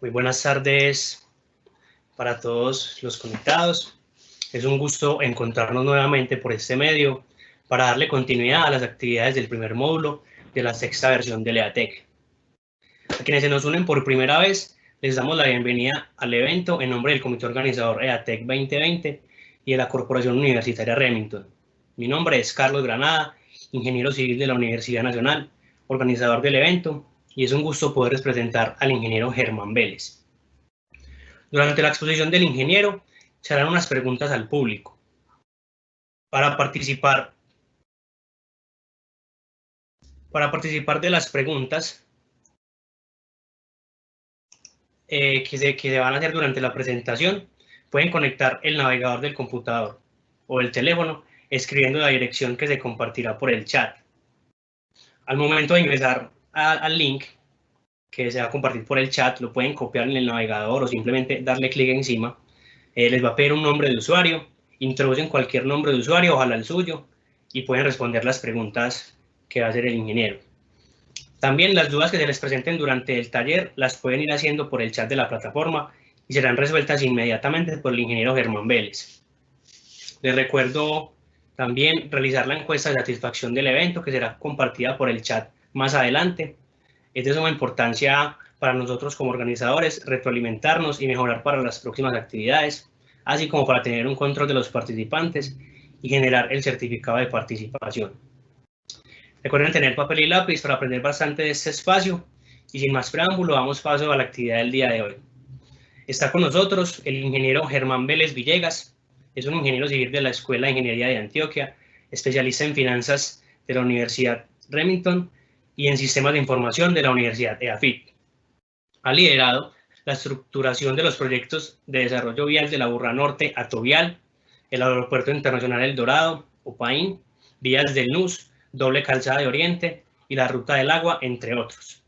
Muy buenas tardes para todos los conectados. Es un gusto encontrarnos nuevamente por este medio para darle continuidad a las actividades del primer módulo de la sexta versión del EATEC. A quienes se nos unen por primera vez, les damos la bienvenida al evento en nombre del comité organizador EATEC 2020 y de la Corporación Universitaria Remington. Mi nombre es Carlos Granada, ingeniero civil de la Universidad Nacional, organizador del evento, y es un gusto poderles presentar al ingeniero Germán Vélez. Durante la exposición del ingeniero, se harán unas preguntas al público. Para participar de las preguntas que se van a hacer durante la presentación, pueden conectar el navegador del computador o el teléfono escribiendo la dirección que se compartirá por el chat. Al momento de ingresar al link que se va a compartir por el chat, lo pueden copiar en el navegador o simplemente darle clic encima. Les va a pedir un nombre de usuario, introducen cualquier nombre de usuario, ojalá el suyo, y pueden responder las preguntas que va a hacer el ingeniero. También las dudas que se les presenten durante el taller las pueden ir haciendo por el chat de la plataforma y serán resueltas inmediatamente por el ingeniero Germán Vélez. Les recuerdo también realizar la encuesta de satisfacción del evento que será compartida por el chat más adelante. Es de suma importancia para nosotros como organizadores retroalimentarnos y mejorar para las próximas actividades, así como para tener un control de los participantes y generar el certificado de participación. Recuerden tener papel y lápiz para aprender bastante de este espacio y sin más preámbulo damos paso a la actividad del día de hoy. Está con nosotros el ingeniero Germán Vélez Villegas, es un ingeniero civil de la Escuela de Ingeniería de Antioquia, especialista en finanzas de la Universidad Remington y en sistemas de información de la Universidad EAFIT. Ha liderado la estructuración de los proyectos de desarrollo vial de la Burra Norte a Tovial, el Aeropuerto Internacional El Dorado, OPAIN, vías del NUS, doble calzada de Oriente y la Ruta del Agua, entre otros.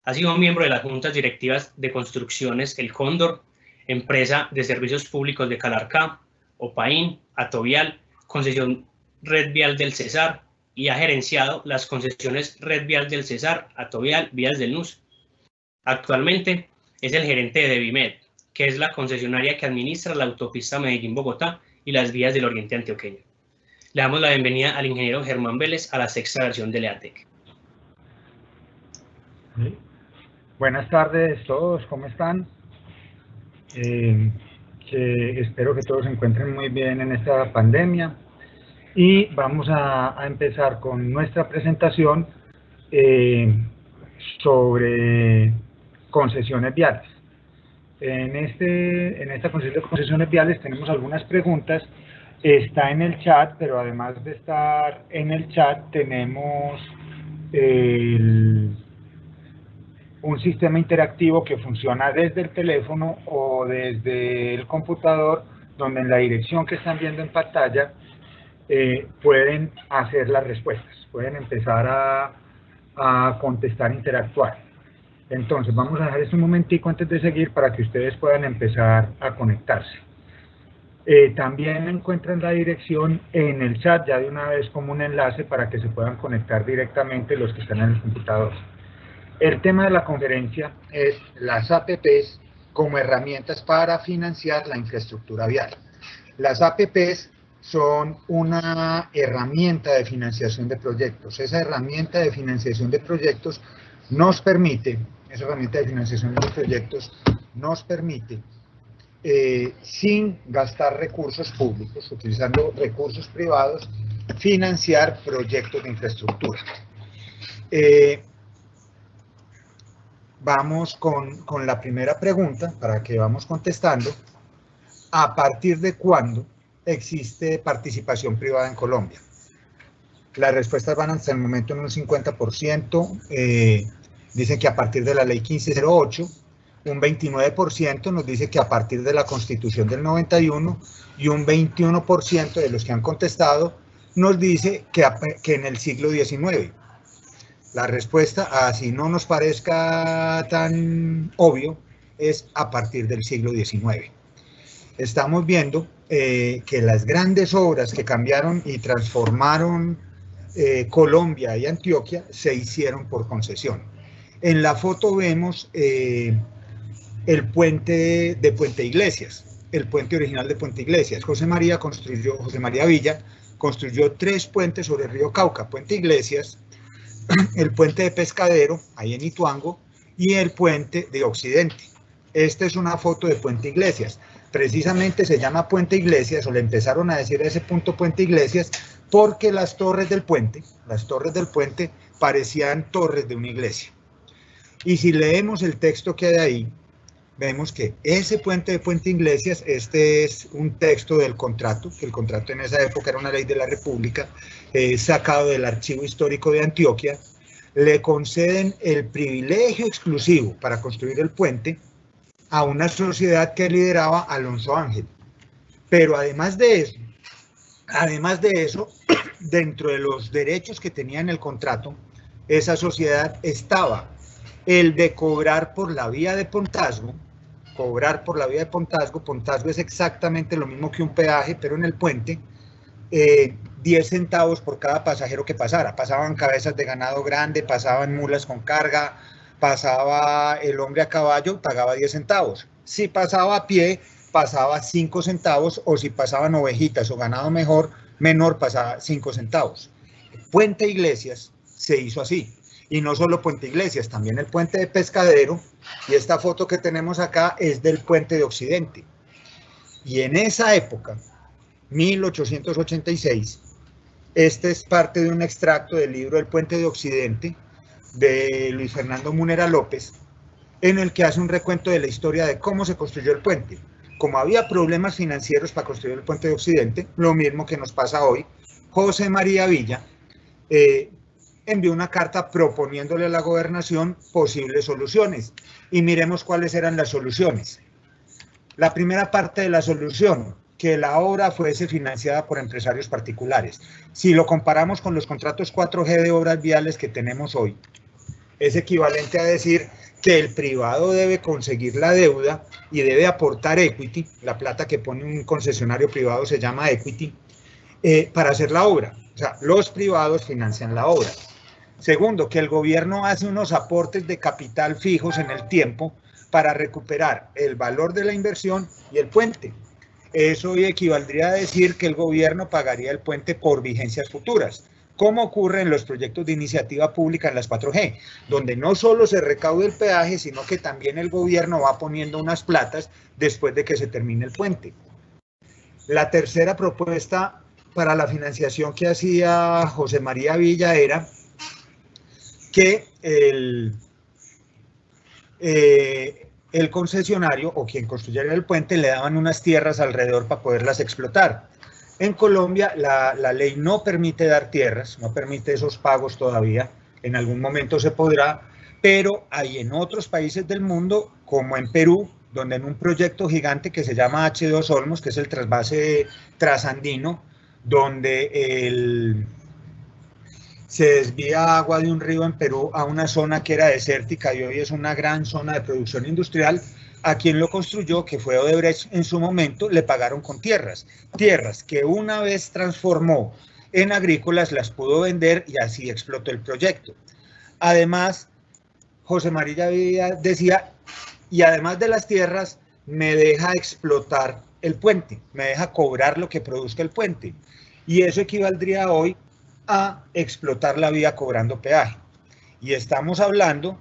Ha sido miembro de las juntas directivas de construcciones El Cóndor, empresa de servicios públicos de Calarcá, OPAIN, Atovial, concesión Red Vial del Cesar, y ha gerenciado las concesiones Red Vial del Cesar, Atovial, vías del NUS. Actualmente es el gerente de Devimed, que es la concesionaria que administra la autopista Medellín-Bogotá y las vías del Oriente Antioqueño. Le damos la bienvenida al ingeniero Germán Vélez a la sexta versión del EATEC. Buenas tardes a todos, ¿cómo están? Espero que todos se encuentren muy bien en esta pandemia y vamos a empezar con nuestra presentación sobre concesiones viales. En esta concesión de concesiones viales tenemos algunas preguntas. Está en el chat, pero además de estar en el chat tenemos un sistema interactivo que funciona desde el teléfono o desde el computador, donde en la dirección que están viendo en pantalla pueden hacer las respuestas, pueden empezar a contestar, interactuar. Entonces vamos a dejar esto un momentico antes de seguir para que ustedes puedan empezar a conectarse. También encuentran la dirección en el chat ya de una vez como un enlace para que se puedan conectar directamente los que están en el computador. El tema de la conferencia es las APPs como herramientas para financiar la infraestructura vial. Las APPs son una herramienta de financiación de proyectos. Esa herramienta de financiación de proyectos nos permite, sin gastar recursos públicos, utilizando recursos privados, financiar proyectos de infraestructura. Vamos con la primera pregunta para que vamos contestando. ¿A partir de cuándo existe participación privada en Colombia? Las respuestas van hasta el momento en un 50%. Dicen que a partir de la ley 1508, un 29% nos dice que a partir de la Constitución del 91 y un 21% de los que han contestado nos dice que en el siglo XIX. La respuesta, así no nos parezca tan obvio, es a partir del siglo XIX. Estamos viendo que las grandes obras que cambiaron y transformaron Colombia y Antioquia se hicieron por concesión. En la foto vemos el puente de Puente Iglesias, el puente original de Puente Iglesias. José María Villa construyó 3 puentes sobre el río Cauca: Puente Iglesias, el puente de Pescadero, ahí en Ituango, y el puente de Occidente. Esta es una foto de Puente Iglesias. Precisamente se llama Puente Iglesias, o le empezaron a decir a ese punto Puente Iglesias, porque las torres del puente parecían torres de una iglesia. Y si leemos el texto que hay ahí, vemos que ese puente de Puente Iglesias, este es un texto del contrato, que el contrato en esa época era una ley de la República, sacado del Archivo Histórico de Antioquia. Le conceden el privilegio exclusivo para construir el puente a una sociedad que lideraba Alonso Ángel. Pero además de eso, dentro de los derechos que tenía en el contrato, esa sociedad estaba el de cobrar por la vía de Pontazgo. Pontazgo es exactamente lo mismo que un peaje, pero en el puente, 10 centavos por cada pasajero que pasara. Pasaban cabezas de ganado grande, pasaban mulas con carga, pasaba el hombre a caballo, pagaba 10 centavos. Si pasaba a pie, pasaba 5 centavos, o si pasaban ovejitas o ganado menor, pasaba 5 centavos. Puente Iglesias se hizo así. Y no solo Puente Iglesias, también el puente de Pescadero, y esta foto que tenemos acá es del puente de Occidente. Y en esa época, 1886, este es parte de un extracto del libro El puente de Occidente, de Luis Fernando Munera López, en el que hace un recuento de la historia de cómo se construyó el puente. Como había problemas financieros para construir el puente de Occidente, lo mismo que nos pasa hoy, José María Villa envió una carta proponiéndole a la gobernación posibles soluciones. Y miremos cuáles eran las soluciones. La primera parte de la solución, que la obra fuese financiada por empresarios particulares. Si lo comparamos con los contratos 4G de obras viales que tenemos hoy, es equivalente a decir que el privado debe conseguir la deuda y debe aportar equity, la plata que pone un concesionario privado se llama equity, para hacer la obra. O sea, los privados financian la obra. Segundo, que el gobierno hace unos aportes de capital fijos en el tiempo para recuperar el valor de la inversión y el puente. Eso equivaldría a decir que el gobierno pagaría el puente por vigencias futuras, como ocurre en los proyectos de iniciativa pública en las 4G, donde no solo se recauda el peaje, sino que también el gobierno va poniendo unas platas después de que se termine el puente. La tercera propuesta para la financiación que hacía José María Villa era que el concesionario o quien construyera el puente le daban unas tierras alrededor para poderlas explotar. En Colombia la ley no permite dar tierras, no permite esos pagos todavía, en algún momento se podrá, pero hay en otros países del mundo, como en Perú, donde en un proyecto gigante que se llama H2 Olmos, que es el trasvase trasandino, donde se desvía agua de un río en Perú a una zona que era desértica y hoy es una gran zona de producción industrial. A quien lo construyó, que fue Odebrecht en su momento, le pagaron con tierras que una vez transformó en agrícolas, las pudo vender y así explotó el proyecto. Además, José María Villa decía, y además de las tierras, me deja explotar el puente, me deja cobrar lo que produzca el puente. Y eso equivaldría hoy a explotar la vía cobrando peaje. Y estamos hablando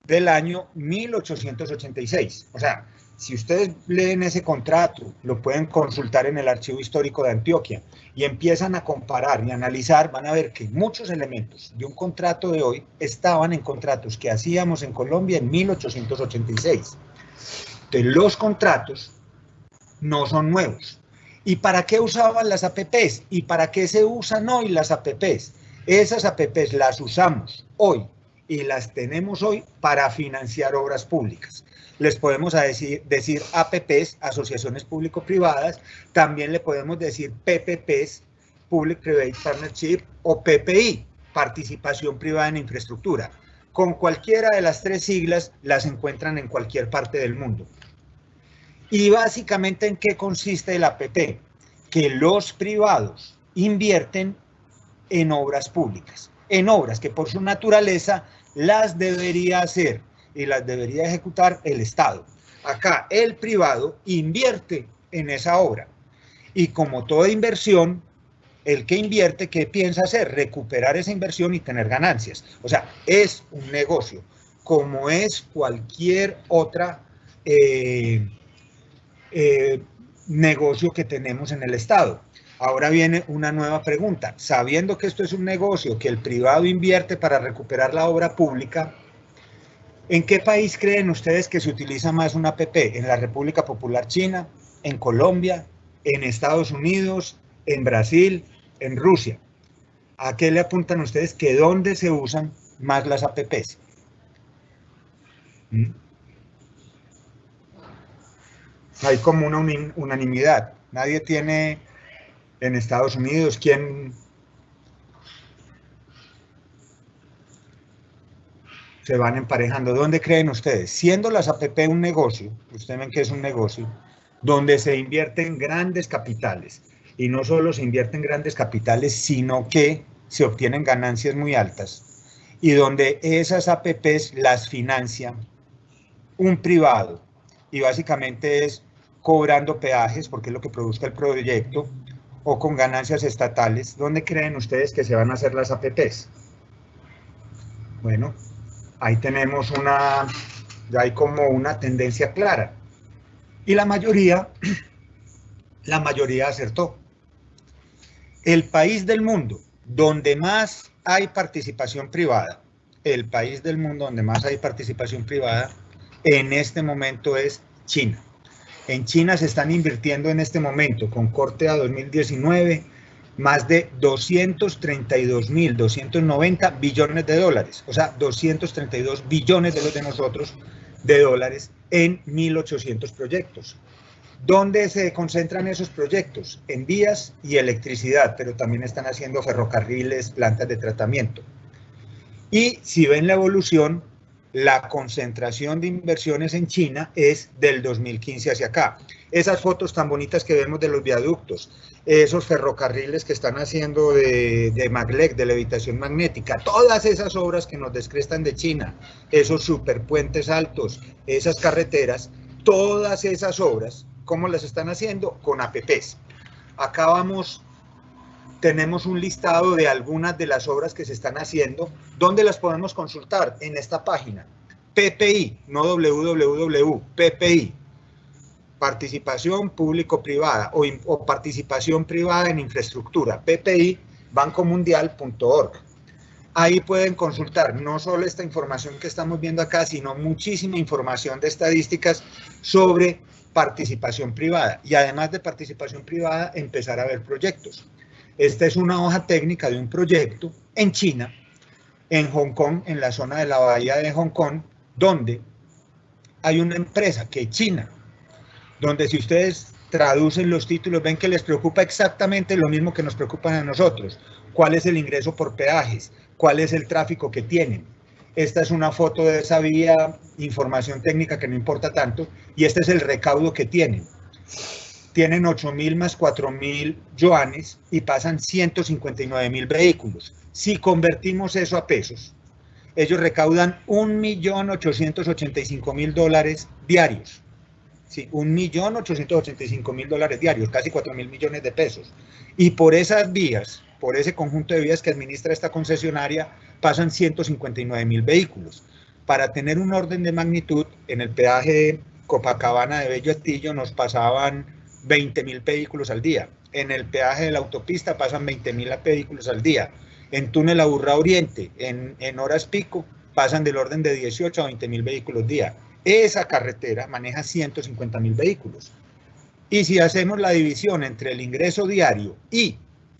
del año 1886. O sea, si ustedes leen ese contrato, lo pueden consultar en el Archivo Histórico de Antioquia y empiezan a comparar y analizar, van a ver que muchos elementos de un contrato de hoy estaban en contratos que hacíamos en Colombia en 1886. Entonces, los contratos no son nuevos. ¿Y para qué usaban las APPs? ¿Y para qué se usan hoy las APPs? Esas APPs las usamos hoy y las tenemos hoy para financiar obras públicas. Les podemos decir APPs, asociaciones público-privadas, también le podemos decir PPPs, Public Private Partnership, o PPI, participación privada en infraestructura. Con cualquiera de las 3 siglas las encuentran en cualquier parte del mundo. Y básicamente, ¿en qué consiste el APP? Que los privados invierten en obras públicas, en obras que por su naturaleza las debería hacer y las debería ejecutar el Estado. Acá el privado invierte en esa obra. Y como toda inversión, el que invierte, ¿qué piensa hacer? Recuperar esa inversión y tener ganancias. O sea, es un negocio, como es cualquier otra negocio que tenemos en el Estado. Ahora viene una nueva pregunta. Sabiendo que esto es un negocio, que el privado invierte para recuperar la obra pública, ¿en qué país creen ustedes que se utiliza más una APP? ¿En la República Popular China? ¿En Colombia? ¿En Estados Unidos? ¿En Brasil? ¿En Rusia? ¿A qué le apuntan ustedes que dónde se usan más las APPs? Hay como una unanimidad. Nadie tiene en Estados Unidos quién se van emparejando. ¿Dónde creen ustedes? Siendo las APP un negocio, ustedes ven que es un negocio, donde se invierten grandes capitales. Y no solo se invierten grandes capitales, sino que se obtienen ganancias muy altas. Y donde esas APPs las financia un privado. Y básicamente es cobrando peajes, porque es lo que produzca el proyecto, o con ganancias estatales. ¿Dónde creen ustedes que se van a hacer las APPs? Bueno, ahí tenemos ya hay como una tendencia clara. Y la mayoría acertó. El país del mundo donde más hay participación privada, en este momento es China. En China se están invirtiendo en este momento, con corte a 2019, más de 232.290 billones de dólares, o sea, 232 billones de los de nosotros de dólares en 1.800 proyectos. ¿Dónde se concentran esos proyectos? En vías y electricidad, pero también están haciendo ferrocarriles, plantas de tratamiento. Y si ven la evolución, la concentración de inversiones en China es del 2015 hacia acá. Esas fotos tan bonitas que vemos de los viaductos, esos ferrocarriles que están haciendo de maglev, de levitación magnética, todas esas obras que nos descrestan de China, esos superpuentes altos, esas carreteras, todas esas obras, ¿cómo las están haciendo? Con APPs. Acá tenemos un listado de algunas de las obras que se están haciendo. ¿Dónde las podemos consultar? En esta página. PPI, no www, PPI. Participación público-privada o participación privada en infraestructura. PPI, bancomundial.org. Ahí pueden consultar no solo esta información que estamos viendo acá, sino muchísima información de estadísticas sobre participación privada. Y además de participación privada, empezar a ver proyectos. Esta es una hoja técnica de un proyecto en China, en Hong Kong, en la zona de la bahía de Hong Kong, donde hay una empresa que es China, donde si ustedes traducen los títulos, ven que les preocupa exactamente lo mismo que nos preocupan a nosotros. ¿Cuál es el ingreso por peajes? ¿Cuál es el tráfico que tienen? Esta es una foto de esa vía, información técnica que no importa tanto, y este es el recaudo que tienen. Tienen 8.000 más 4.000 yuanes y pasan 159.000 vehículos. Si convertimos eso a pesos, ellos recaudan 1.885.000 dólares diarios. Sí, 1.885.000 dólares diarios, casi 4.000 millones de pesos. Y por esas vías, por ese conjunto de vías que administra esta concesionaria, pasan 159.000 vehículos. Para tener un orden de magnitud, en el peaje de Copacabana de Bello Astillo nos pasaban 20.000 vehículos al día. En el peaje de la autopista pasan 20.000 vehículos al día. En túnel Aburrá Oriente, en horas pico, pasan del orden de 18 a 20.000 vehículos al día. Esa carretera maneja 150.000 vehículos. Y si hacemos la división entre el ingreso diario y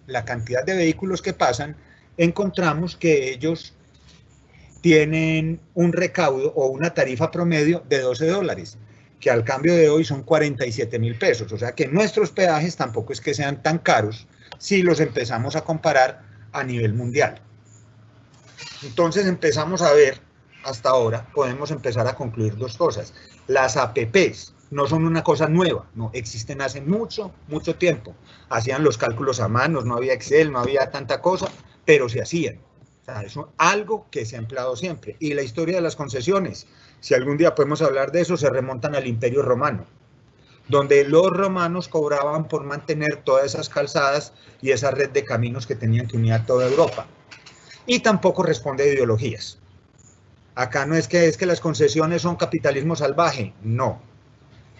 la cantidad de vehículos que pasan, encontramos que ellos tienen un recaudo o una tarifa promedio de 12 dólares, que al cambio de hoy son 47.000 pesos. O sea que nuestros peajes tampoco es que sean tan caros si los empezamos a comparar a nivel mundial. Entonces empezamos a ver, hasta ahora, podemos empezar a concluir dos cosas. Las APPs no son una cosa nueva, no, existen hace mucho, mucho tiempo. Hacían los cálculos a mano, no había Excel, no había tanta cosa, pero se hacían. O sea, es algo que se ha empleado siempre. Y la historia de las concesiones, si algún día podemos hablar de eso, se remontan al Imperio Romano, donde los romanos cobraban por mantener todas esas calzadas y esa red de caminos que tenían que unir a toda Europa. Y tampoco responde a ideologías. Acá no es que las concesiones son capitalismo salvaje, no.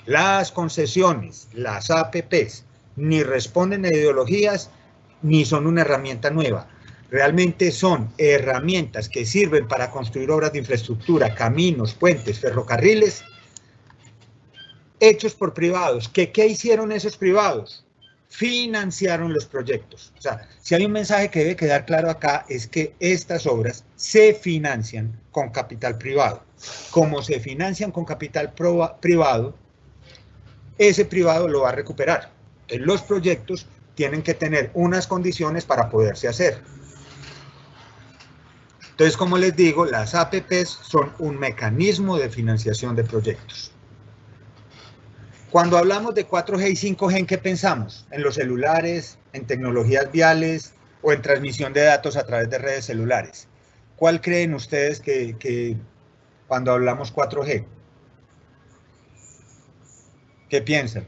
Las concesiones, las APPs, ni responden a ideologías, ni son una herramienta nueva. Realmente son herramientas que sirven para construir obras de infraestructura, caminos, puentes, ferrocarriles, hechos por privados. ¿Qué hicieron esos privados? Financiaron los proyectos. O sea, si hay un mensaje que debe quedar claro acá es que estas obras se financian con capital privado. Como se financian con capital privado, ese privado lo va a recuperar. Los proyectos tienen que tener unas condiciones para poderse hacer. Entonces, como les digo, las APPs son un mecanismo de financiación de proyectos. Cuando hablamos de 4G y 5G, ¿en qué pensamos? ¿En los celulares, en tecnologías viales o en transmisión de datos a través de redes celulares? ¿Cuál creen ustedes que cuando hablamos 4G? ¿Qué piensan?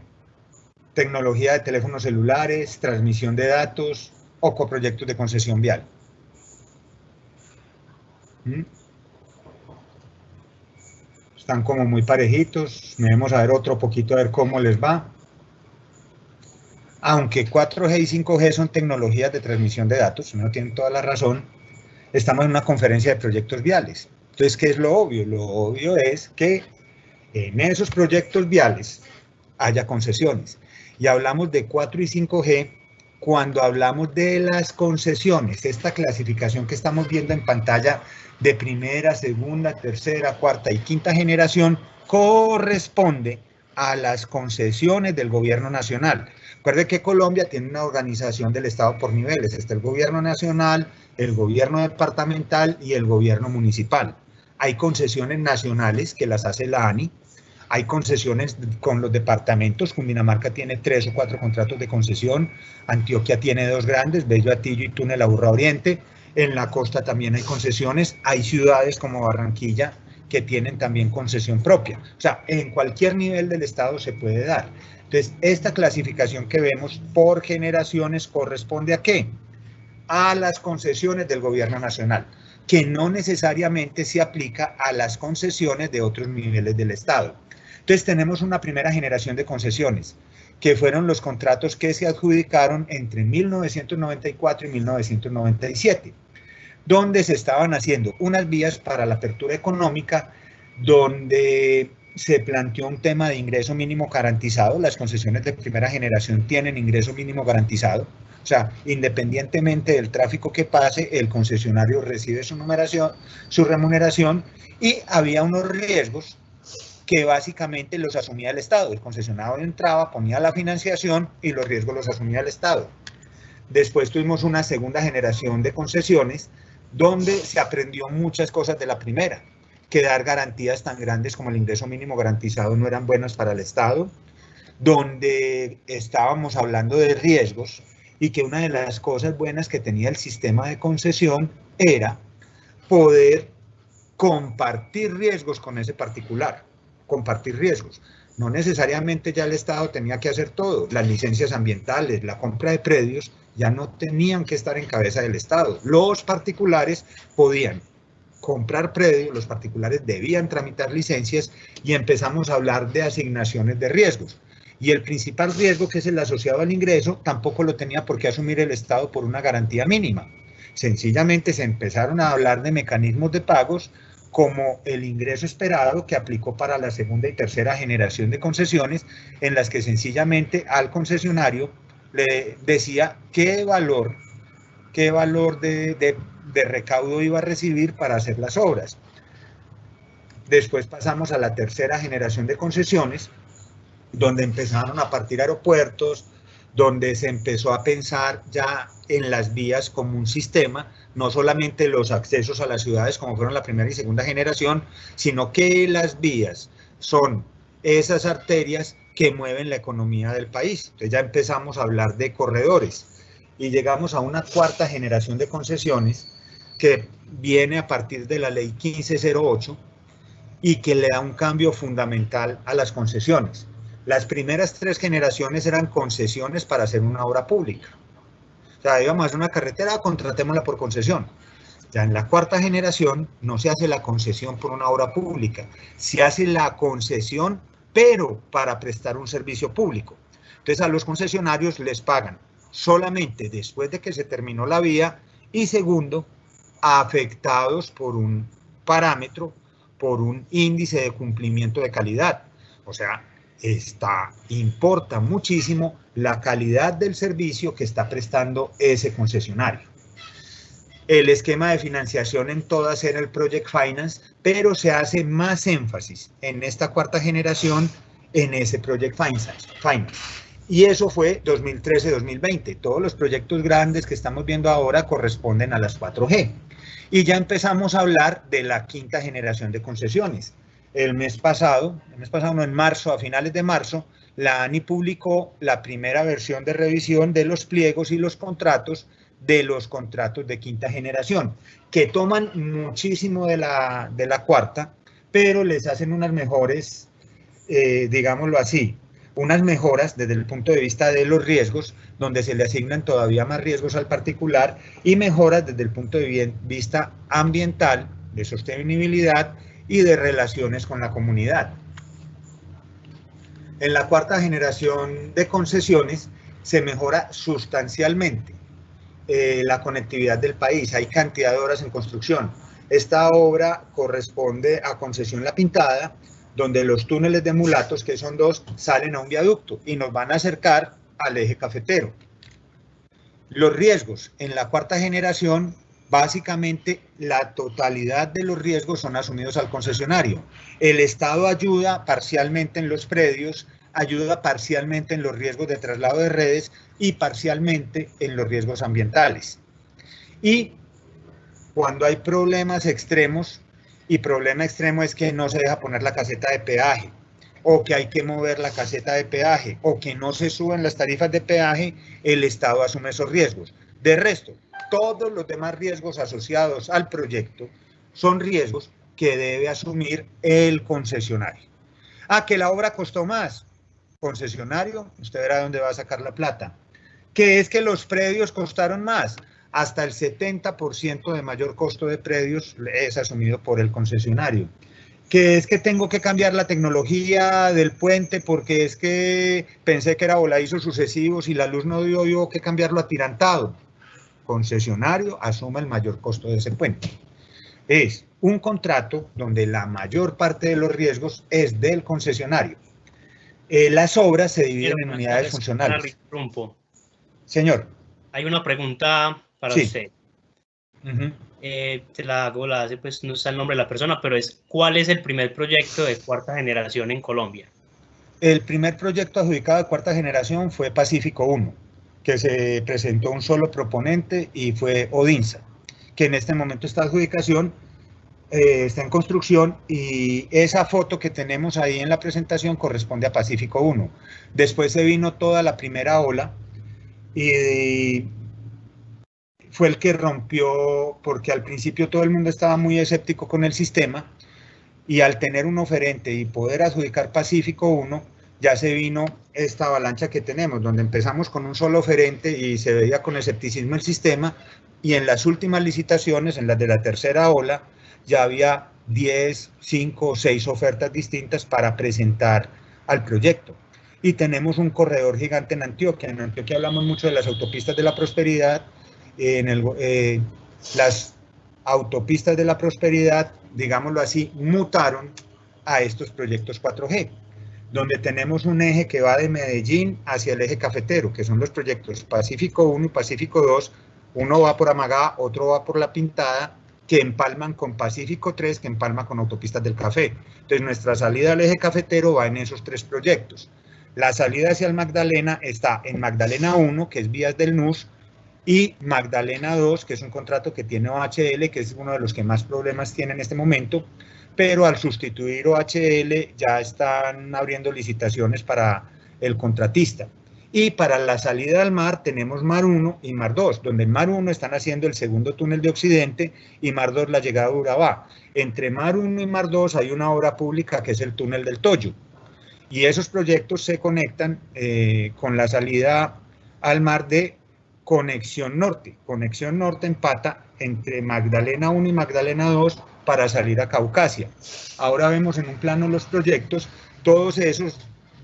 ¿Tecnología de teléfonos celulares, transmisión de datos o coproyectos de concesión vial? Están como muy parejitos. Debemos a ver otro poquito a ver cómo les va. Aunque 4G y 5G son tecnologías de transmisión de datos, no tienen toda la razón, estamos en una conferencia de proyectos viales. Entonces, ¿qué es lo obvio? Lo obvio es que en esos proyectos viales haya concesiones. Y hablamos de 4 y 5G cuando hablamos de las concesiones. Esta clasificación que estamos viendo en pantalla de primera, segunda, tercera, cuarta y quinta generación corresponde a las concesiones del gobierno nacional. Recuerde que Colombia tiene una organización del Estado por niveles. Está el gobierno nacional, el gobierno departamental y el gobierno municipal. Hay concesiones nacionales que las hace la ANI. Hay concesiones con los departamentos. Cundinamarca tiene 3 o 4 contratos de concesión. Antioquia tiene 2 grandes, Bello Atillo y Túnel Aburrá Oriente. En la costa también hay concesiones. Hay ciudades como Barranquilla que tienen también concesión propia. O sea, en cualquier nivel del estado se puede dar. Entonces, esta clasificación que vemos por generaciones corresponde ¿a qué? A las concesiones del gobierno nacional, que no necesariamente se aplica a las concesiones de otros niveles del estado. Entonces, tenemos una primera generación de concesiones, que fueron los contratos que se adjudicaron entre 1994 y 1997, donde se estaban haciendo unas vías para la apertura económica, donde se planteó un tema de ingreso mínimo garantizado. Las concesiones de primera generación tienen ingreso mínimo garantizado. O sea, independientemente del tráfico que pase, el concesionario recibe su remuneración, y había unos riesgos que básicamente los asumía el Estado. El concesionario entraba, ponía la financiación y los riesgos los asumía el Estado. Después tuvimos una segunda generación de concesiones donde se aprendió muchas cosas de la primera, que dar garantías tan grandes como el ingreso mínimo garantizado no eran buenas para el Estado, donde estábamos hablando de riesgos y que una de las cosas buenas que tenía el sistema de concesión era poder compartir riesgos con ese particular. Compartir riesgos. No necesariamente ya el Estado tenía que hacer todo. Las licencias ambientales, la compra de predios, ya no tenían que estar en cabeza del Estado. Los particulares podían comprar predios, los particulares debían tramitar licencias, y empezamos a hablar de asignaciones de riesgos. Y el principal riesgo, que es el asociado al ingreso, tampoco lo tenía por qué asumir el Estado por una garantía mínima. Sencillamente se empezaron a hablar de mecanismos de pagos, como el ingreso esperado que aplicó para la segunda y tercera generación de concesiones, en las que sencillamente al concesionario le decía qué valor de recaudo iba a recibir para hacer las obras. Después pasamos a la tercera generación de concesiones, donde empezaron a partir aeropuertos, donde se empezó a pensar ya en las vías como un sistema, no solamente los accesos a las ciudades como fueron la primera y segunda generación, sino que las vías son esas arterias que mueven la economía del país. Entonces ya empezamos a hablar de corredores y llegamos a una cuarta generación de concesiones que viene a partir de la ley 1508, y que le da un cambio fundamental a las concesiones. Las primeras 3 generaciones eran concesiones para hacer una obra pública. O sea, íbamos a hacer una carretera, contratémosla por concesión. Ya en la 4ª generación no se hace la concesión por una obra pública, se hace la concesión, pero para prestar un servicio público. Entonces a los concesionarios les pagan solamente después de que se terminó la vía y segundo, afectados por un parámetro, por un índice de cumplimiento de calidad. O sea, importa muchísimo la calidad del servicio que está prestando ese concesionario. El esquema de financiación en todas era el Project Finance, pero se hace más énfasis en esta 4ª generación en ese Project Finance. Y eso fue 2013-2020. Todos los proyectos grandes que estamos viendo ahora corresponden a las 4G. Y ya empezamos a hablar de la 5ª generación de concesiones. El mes pasado, no, en marzo, a finales de marzo, la ANI publicó la primera versión de revisión de los pliegos y los contratos de 5ª generación, que toman muchísimo de la 4ª, pero les hacen unas mejores, digámoslo así, unas mejoras desde el punto de vista de los riesgos, donde se le asignan todavía más riesgos al particular, y mejoras desde el punto de vista ambiental, de sostenibilidad y de relaciones con la comunidad. En la 4ª generación de concesiones se mejora sustancialmente la conectividad del país. Hay cantidad de obras en construcción. Esta obra corresponde a Concesión La Pintada, donde los túneles de Mulatos, que son 2, salen a un viaducto y nos van a acercar al eje cafetero. Los riesgos en la 4ª generación, básicamente la totalidad de los riesgos son asumidos al concesionario. El Estado ayuda parcialmente en los predios, ayuda parcialmente en los riesgos de traslado de redes y parcialmente en los riesgos ambientales. Y cuando hay problemas extremos, y problema extremo es que no se deja poner la caseta de peaje, o que hay que mover la caseta de peaje, o que no se suben las tarifas de peaje, el Estado asume esos riesgos. De resto, todos los demás riesgos asociados al proyecto son riesgos que debe asumir el concesionario. Que la obra costó más, concesionario, usted verá dónde va a sacar la plata. Que es que los predios costaron más, hasta el 70% de mayor costo de predios es asumido por el concesionario. Que es que tengo que cambiar la tecnología del puente porque es que pensé que era voladizos sucesivos y la luz no dio, yo que cambiarlo atirantado. Concesionario asume el mayor costo de ese puente. Es un contrato donde la mayor parte de los riesgos es del concesionario. Las obras se dividen en unidades funcionales. Señor. Hay una pregunta para usted. Te la hago, la hace, pues no está el nombre de la persona, pero es ¿cuál es el primer proyecto de 4ª generación en Colombia? El primer proyecto adjudicado de 4ª generación fue Pacífico 1, que se presentó un solo proponente y fue Odinsa, que en este momento está adjudicación, está en construcción, y esa foto que tenemos ahí en la presentación corresponde a Pacífico 1. Después se vino toda la primera ola y fue el que rompió, porque al principio todo el mundo estaba muy escéptico con el sistema, y al tener un oferente y poder adjudicar Pacífico 1, ya se vino esta avalancha que tenemos, donde empezamos con un solo oferente y se veía con escepticismo el sistema, y en las últimas licitaciones, en las de la tercera ola, ya había 10, 5 o 6 ofertas distintas para presentar al proyecto. Y tenemos un corredor gigante en Antioquia. En Antioquia hablamos mucho de las autopistas de la prosperidad. Las autopistas de la prosperidad, digámoslo así, mutaron a estos proyectos 4G, donde tenemos un eje que va de Medellín hacia el eje cafetero, que son los proyectos Pacífico 1 y Pacífico 2, uno va por Amagá, otro va por La Pintada, que empalman con Pacífico 3, que empalma con autopistas del café. Entonces nuestra salida al eje cafetero va en esos 3 proyectos. La salida hacia el Magdalena está en Magdalena 1, que es vías del NUS, y Magdalena 2, que es un contrato que tiene OHL, que es uno de los que más problemas tiene en este momento, pero al sustituir OHL ya están abriendo licitaciones para el contratista. Y para la salida al mar tenemos Mar 1 y Mar 2, donde en Mar 1 están haciendo el segundo túnel de Occidente y Mar 2 la llegada a Urabá. Entre Mar 1 y Mar 2 hay una obra pública que es el túnel del Toyo. Y esos proyectos se conectan con la salida al mar de Conexión Norte. Conexión Norte empata entre Magdalena 1 y Magdalena 2 para salir a Caucasia. Ahora vemos en un plano los proyectos, todos esos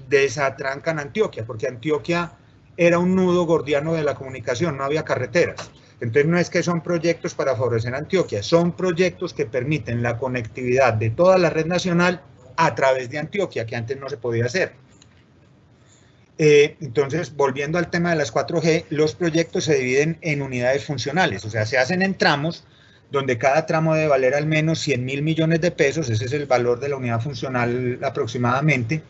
desatrancan Antioquia, porque Antioquia era un nudo gordiano de la comunicación, no había carreteras. Entonces no es que son proyectos para favorecer Antioquia, son proyectos que permiten la conectividad de toda la red nacional a través de Antioquia, que antes no se podía hacer. Entonces, volviendo al tema de las 4G, los proyectos se dividen en unidades funcionales, o sea, se hacen en tramos, donde cada tramo debe valer al menos 100.000 millones de pesos, ese es el valor de la unidad funcional aproximadamente,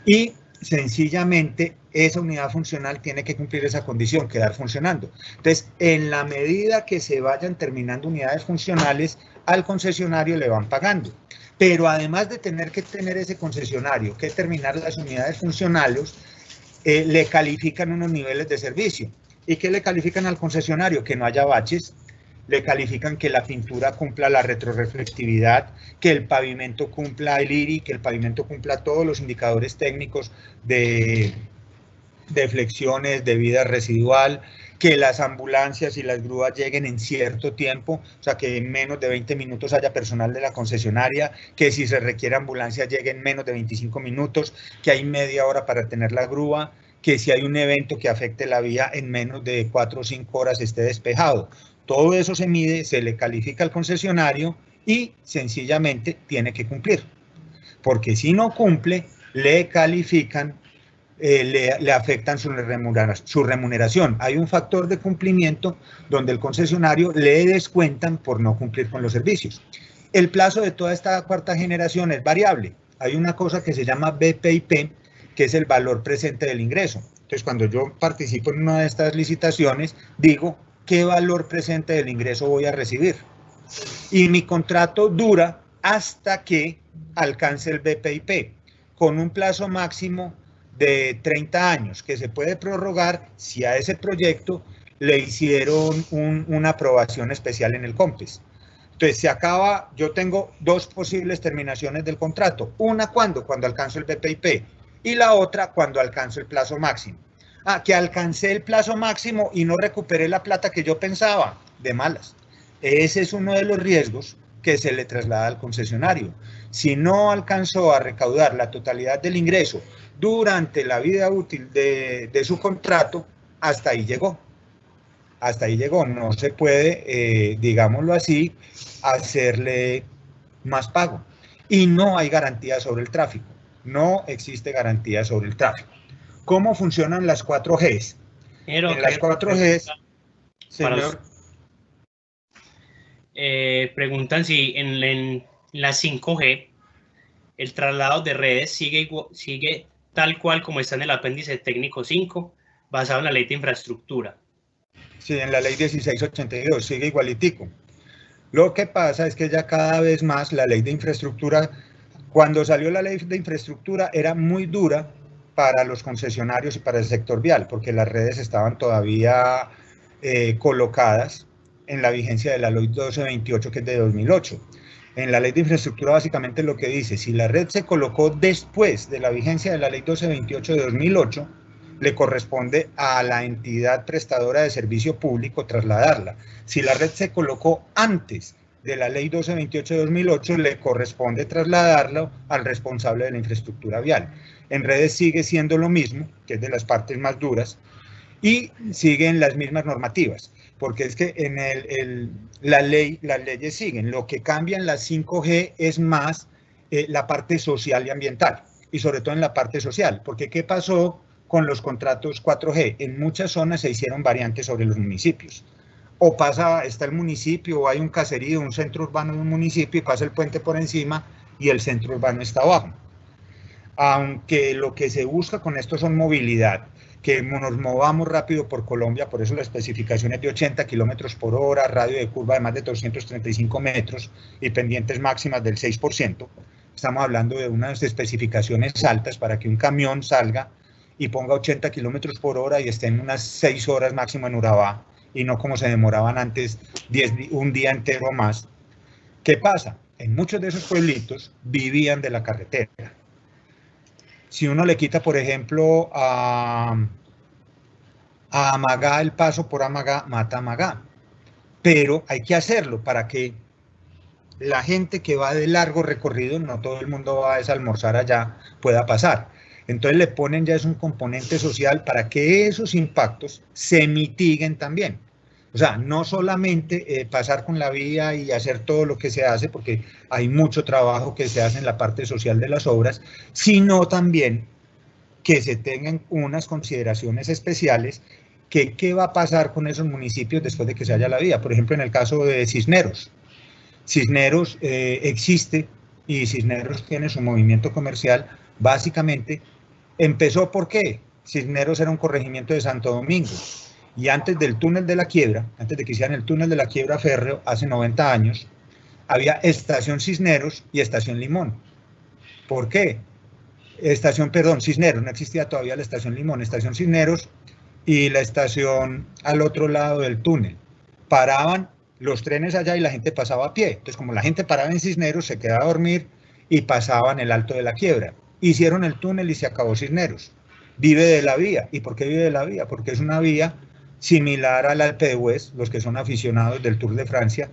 y sencillamente esa unidad funcional tiene que cumplir esa condición, quedar funcionando. Entonces, en la medida que se vayan terminando unidades funcionales, al concesionario le van pagando. Pero además de tener que tener ese concesionario, que terminar las unidades funcionales, le califican unos niveles de servicio. ¿Y qué le califican al concesionario? Que no haya baches, le califican que la pintura cumpla la retroreflectividad, que el pavimento cumpla el IRI, que el pavimento cumpla todos los indicadores técnicos de flexiones, de vida residual, que las ambulancias y las grúas lleguen en cierto tiempo, o sea, que en menos de 20 minutos haya personal de la concesionaria, que si se requiere ambulancia llegue en menos de 25 minutos, que hay media hora para tener la grúa, que si hay un evento que afecte la vía en menos de 4 o 5 horas esté despejado. Todo eso se mide, se le califica al concesionario y sencillamente tiene que cumplir. Porque si no cumple, le califican, le afectan su remuneración. Hay un factor de cumplimiento donde el concesionario le descuentan por no cumplir con los servicios. El plazo de toda esta cuarta generación es variable. Hay una cosa que se llama BPIP, que es el valor presente del ingreso. Entonces, cuando yo participo en una de estas licitaciones, digo, ¿qué valor presente del ingreso voy a recibir? Y mi contrato dura hasta que alcance el BPIP, con un plazo máximo de 30 años, que se puede prorrogar si a ese proyecto le hicieron una aprobación especial en el COMPES. Entonces se acaba, yo tengo dos posibles terminaciones del contrato, una cuando alcanzo el BPIP y la otra cuando alcanzo el plazo máximo. Que alcancé el plazo máximo y no recuperé la plata que yo pensaba, de malas. Ese es uno de los riesgos que se le traslada al concesionario. Si no alcanzó a recaudar la totalidad del ingreso durante la vida útil de su contrato, hasta ahí llegó. Hasta ahí llegó. No se puede, digámoslo así, hacerle más pago. Y no hay garantía sobre el tráfico. No existe garantía sobre el tráfico. ¿Cómo funcionan las 4Gs? En las 4Gs, señor. Preguntan si en la 5G el traslado de redes sigue tal cual como está en el apéndice técnico 5, basado en la ley de infraestructura. Sí, en la ley 1682, sigue igualitico. Lo que pasa es que ya cada vez más la ley de infraestructura, cuando salió la ley de infraestructura, era muy dura para los concesionarios y para el sector vial, porque las redes estaban todavía colocadas en la vigencia de la ley 1228, que es de 2008. En la ley de infraestructura básicamente lo que dice, si la red se colocó después de la vigencia de la ley 1228 de 2008, le corresponde a la entidad prestadora de servicio público trasladarla. Si la red se colocó antes de la ley 1228 de 2008, le corresponde trasladarlo al responsable de la infraestructura vial. En redes sigue siendo lo mismo, que es de las partes más duras, y siguen las mismas normativas, porque es que en las leyes siguen. Lo que cambia en la 5G es más la parte social y ambiental, y sobre todo en la parte social, porque ¿qué pasó con los contratos 4G? En muchas zonas se hicieron variantes sobre los municipios. O está el municipio, o hay un caserío, un centro urbano de un municipio, y pasa el puente por encima y el centro urbano está abajo. Aunque lo que se busca con esto son movilidad, que nos movamos rápido por Colombia, por eso la especificación es de 80 kilómetros por hora, radio de curva de más de 235 metros y pendientes máximas del 6%. Estamos hablando de unas especificaciones altas para que un camión salga y ponga 80 kilómetros por hora y esté en unas 6 horas máximo en Urabá, y no como se demoraban antes un día entero o más. ¿Qué pasa? En muchos de esos pueblitos vivían de la carretera. Si uno le quita, por ejemplo, a Amagá el paso por Amagá, mata a Amagá. Pero hay que hacerlo para que la gente que va de largo recorrido, no todo el mundo va a almorzar allá, pueda pasar. Entonces le ponen ya es un componente social para que esos impactos se mitiguen también. O sea, no solamente pasar con la vía y hacer todo lo que se hace, porque hay mucho trabajo que se hace en la parte social de las obras, sino también que se tengan unas consideraciones especiales que qué va a pasar con esos municipios después de que se haya la vía. Por ejemplo, en el caso de Cisneros. Cisneros existe y Cisneros tiene su movimiento comercial. Básicamente, empezó ¿por qué? Cisneros era un corregimiento de Santo Domingo. Y antes del túnel de la quiebra, antes de que hicieran el túnel de la quiebra férreo, hace 90 años, había estación Cisneros y estación Limón. ¿Por qué? Cisneros, no existía todavía la estación Limón, estación Cisneros y la estación al otro lado del túnel. Paraban los trenes allá y la gente pasaba a pie. Entonces, como la gente paraba en Cisneros, se quedaba a dormir y pasaban el Alto de la Quiebra. Hicieron el túnel y se acabó Cisneros. Vive de la vía. ¿Y por qué vive de la vía? Porque es una vía similar al Alpe d'Huez, los que son aficionados del Tour de Francia.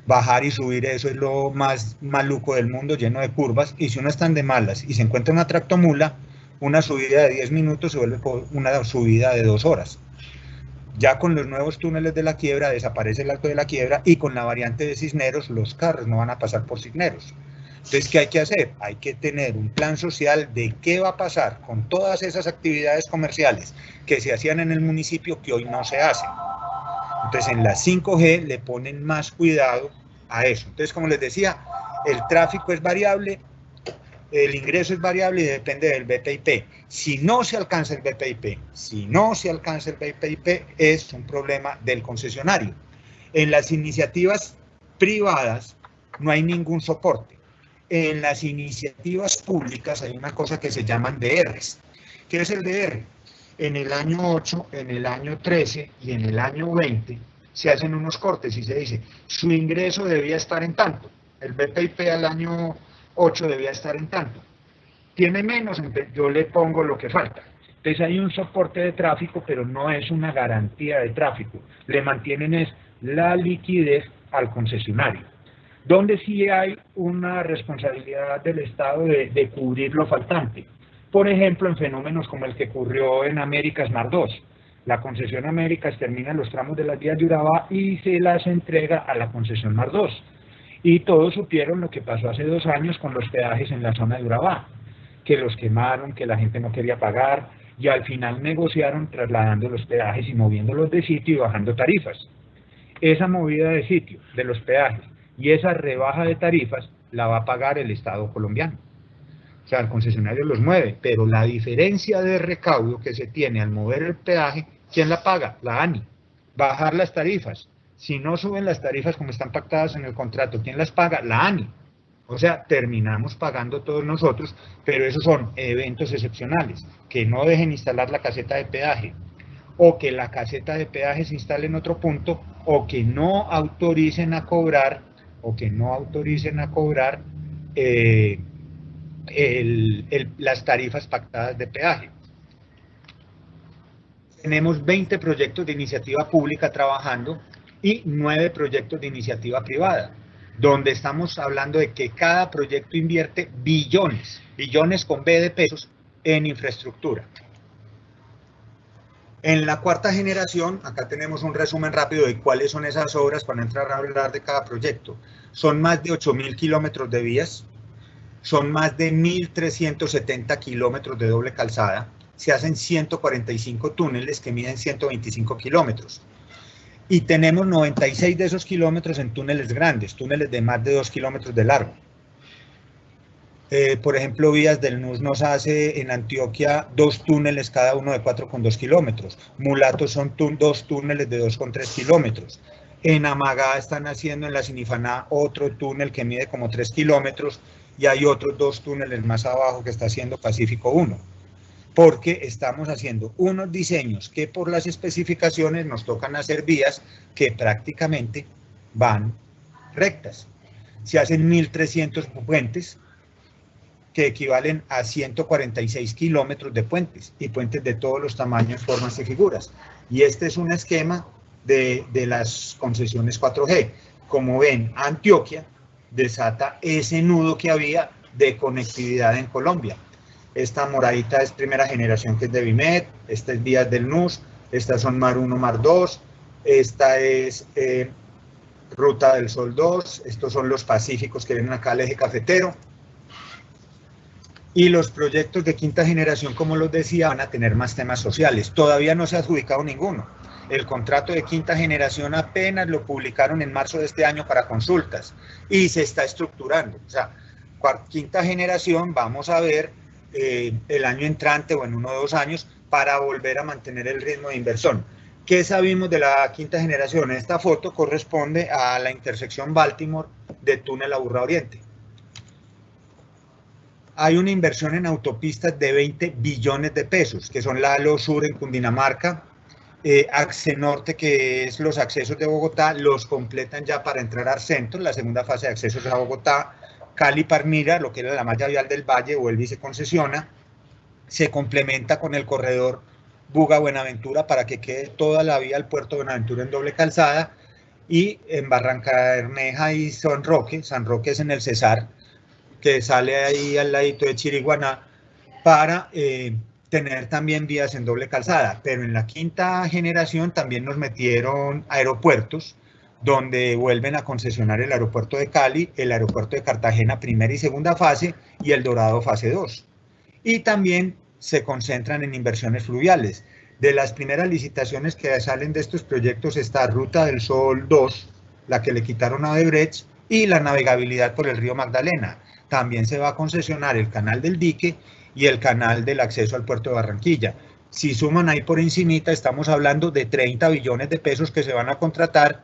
Bajar y subir eso es lo más maluco del mundo, lleno de curvas, y si uno está de malas y se encuentra una tractomula, una subida de 10 minutos se vuelve una subida de 2 horas. Ya con los nuevos túneles de la quiebra desaparece el Alto de la Quiebra y con la variante de Cisneros los carros no van a pasar por Cisneros. Entonces, ¿qué hay que hacer? Hay que tener un plan social de qué va a pasar con todas esas actividades comerciales que se hacían en el municipio que hoy no se hacen. Entonces, en la 5G le ponen más cuidado a eso. Entonces, como les decía, el tráfico es variable, el ingreso es variable y depende del BPIP. Si no se alcanza el BPIP, es un problema del concesionario. En las iniciativas privadas no hay ningún soporte. En las iniciativas públicas hay una cosa que se llaman DRs. ¿Qué es el DR? En el año 8, en el año 13 y en el año 20 se hacen unos cortes y se dice, su ingreso debía estar en tanto. El BPIP al año 8 debía estar en tanto. Tiene menos, entonces yo le pongo lo que falta. Entonces hay un soporte de tráfico, pero no es una garantía de tráfico. Le mantienen es la liquidez al concesionario. Donde sí hay una responsabilidad del Estado de cubrir lo faltante. Por ejemplo, en fenómenos como el que ocurrió en Américas Mar 2. La concesión Américas termina los tramos de las vías de Urabá y se las entrega a la concesión Mar 2. Y todos supieron lo que pasó hace 2 años con los peajes en la zona de Urabá, que los quemaron, que la gente no quería pagar, y al final negociaron trasladando los peajes y moviéndolos de sitio y bajando tarifas. Esa movida de sitio, de los peajes, y esa rebaja de tarifas, la va a pagar el Estado colombiano. O sea, el concesionario los mueve, pero la diferencia de recaudo que se tiene al mover el peaje, ¿quién la paga? La ANI. Bajar las tarifas. Si no suben las tarifas como están pactadas en el contrato, ¿quién las paga? La ANI. O sea, terminamos pagando todos nosotros, pero esos son eventos excepcionales. Que no dejen instalar la caseta de peaje, o que la caseta de peaje se instale en otro punto, o que no autoricen a cobrar, las tarifas pactadas de peaje. Tenemos 20 proyectos de iniciativa pública trabajando y 9 proyectos de iniciativa privada, donde estamos hablando de que cada proyecto invierte billones con B de pesos en infraestructura. En la cuarta generación, acá tenemos un resumen rápido de cuáles son esas obras para entrar a hablar de cada proyecto. Son más de 8.000 kilómetros de vías, son más de 1.370 kilómetros de doble calzada, se hacen 145 túneles que miden 125 kilómetros. Y tenemos 96 de esos kilómetros en túneles grandes, túneles de más de 2 kilómetros de largo. Por ejemplo, Vías del NUS nos hace en Antioquia 2 túneles, cada uno de 4,2 kilómetros. Mulatos son 2 túneles de 2,3 kilómetros. En Amagá están haciendo en la Sinifaná otro túnel que mide como 3 kilómetros y hay otros 2 túneles más abajo que está haciendo Pacífico 1. porque estamos haciendo unos diseños que por las especificaciones nos tocan hacer vías que prácticamente van rectas. Se hacen 1.300 puentes, que equivalen a 146 kilómetros de puentes, y puentes de todos los tamaños, formas y figuras. Y este es un esquema de las concesiones 4G. Como ven, Antioquia desata ese nudo que había de conectividad en Colombia. Esta moradita es primera generación, que es de Vimet, esta es vías del NUS, estas son Mar 1, Mar 2, esta es Ruta del Sol 2, estos son los pacíficos que vienen acá al eje cafetero. Y los proyectos de quinta generación, como los decía, van a tener más temas sociales. Todavía no se ha adjudicado ninguno. El contrato de quinta generación apenas lo publicaron en marzo de este año para consultas y se está estructurando. O sea, quinta generación vamos a ver el año entrante o en 1 o 2 años para volver a mantener el ritmo de inversión. ¿Qué sabemos de la quinta generación? Esta foto corresponde a la intersección Baltimore de Túnel Aburrá Oriente. Hay una inversión en autopistas de 20 billones de pesos, que son la ALO Sur en Cundinamarca, Axe Norte, que es los accesos de Bogotá, los completan ya para entrar al centro, la segunda fase de accesos a Bogotá. Cali Palmira, lo que era la malla vial del Valle, vuelve y se concesiona, se complementa con el corredor Buga-Buenaventura para que quede toda la vía al puerto de Buenaventura en doble calzada, y en Barranca Bermeja y San Roque es en el Cesar, que sale ahí al ladito de Chiriguaná, para tener también vías en doble calzada. Pero en la quinta generación también nos metieron aeropuertos, donde vuelven a concesionar el aeropuerto de Cali, el aeropuerto de Cartagena primera y segunda fase, y el Dorado fase 2. Y también se concentran en inversiones fluviales. De las primeras licitaciones que salen de estos proyectos está Ruta del Sol 2, la que le quitaron a Odebrecht, y la navegabilidad por el río Magdalena. También se va a concesionar el canal del dique y el canal del acceso al puerto de Barranquilla. Si suman ahí por encimita, estamos hablando de 30 billones de pesos que se van a contratar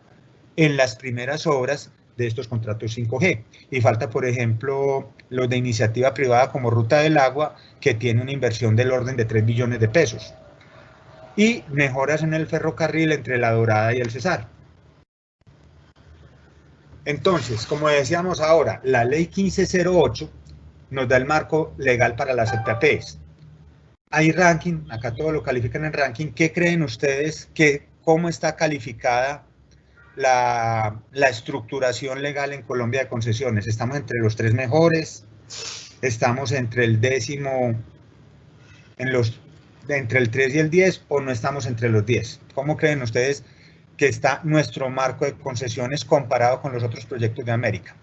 en las primeras obras de estos contratos 5G. Y falta, por ejemplo, los de iniciativa privada como Ruta del Agua, que tiene una inversión del orden de 3 billones de pesos. Y mejoras en el ferrocarril entre La Dorada y el Cesar. Entonces, como decíamos ahora, la ley 1508 nos da el marco legal para las EPAPs. Hay ranking, acá todo lo califican en ranking. ¿Qué creen ustedes cómo está calificada la estructuración legal en Colombia de concesiones? ¿Estamos entre los 3 mejores? ¿Estamos entre el 10º, entre el 3 y el 10, o no estamos entre los 10? ¿Cómo creen ustedes que está nuestro marco de concesiones comparado con los otros proyectos de América?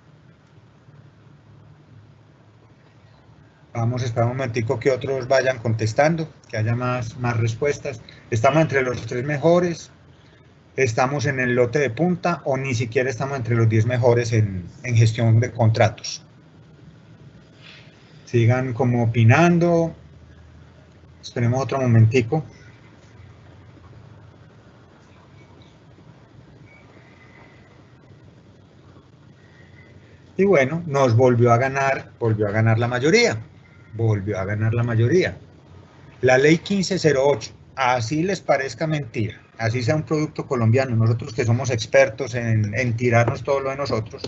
Vamos a esperar un momentico que otros vayan contestando, que haya más respuestas. ¿Estamos entre los 3 mejores? ¿Estamos en el lote de punta? ¿O ni siquiera estamos entre los 10 mejores en gestión de contratos? Sigan como opinando. Esperemos otro momentico. Y bueno, nos volvió a ganar la mayoría. La ley 1508, así les parezca mentira, así sea un producto colombiano, nosotros que somos expertos en tirarnos todo lo de nosotros,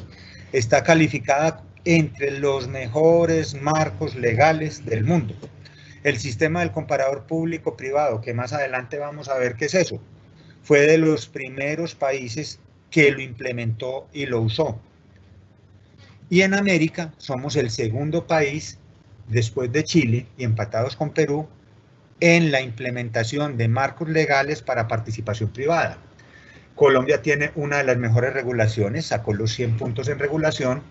está calificada entre los mejores marcos legales del mundo. El sistema del comparador público-privado, que más adelante vamos a ver qué es eso, fue de los primeros países que lo implementó y lo usó. Y en América somos el segundo país, después de Chile y empatados con Perú, en la implementación de marcos legales para participación privada. Colombia tiene una de las mejores regulaciones, sacó los 100 puntos en regulación,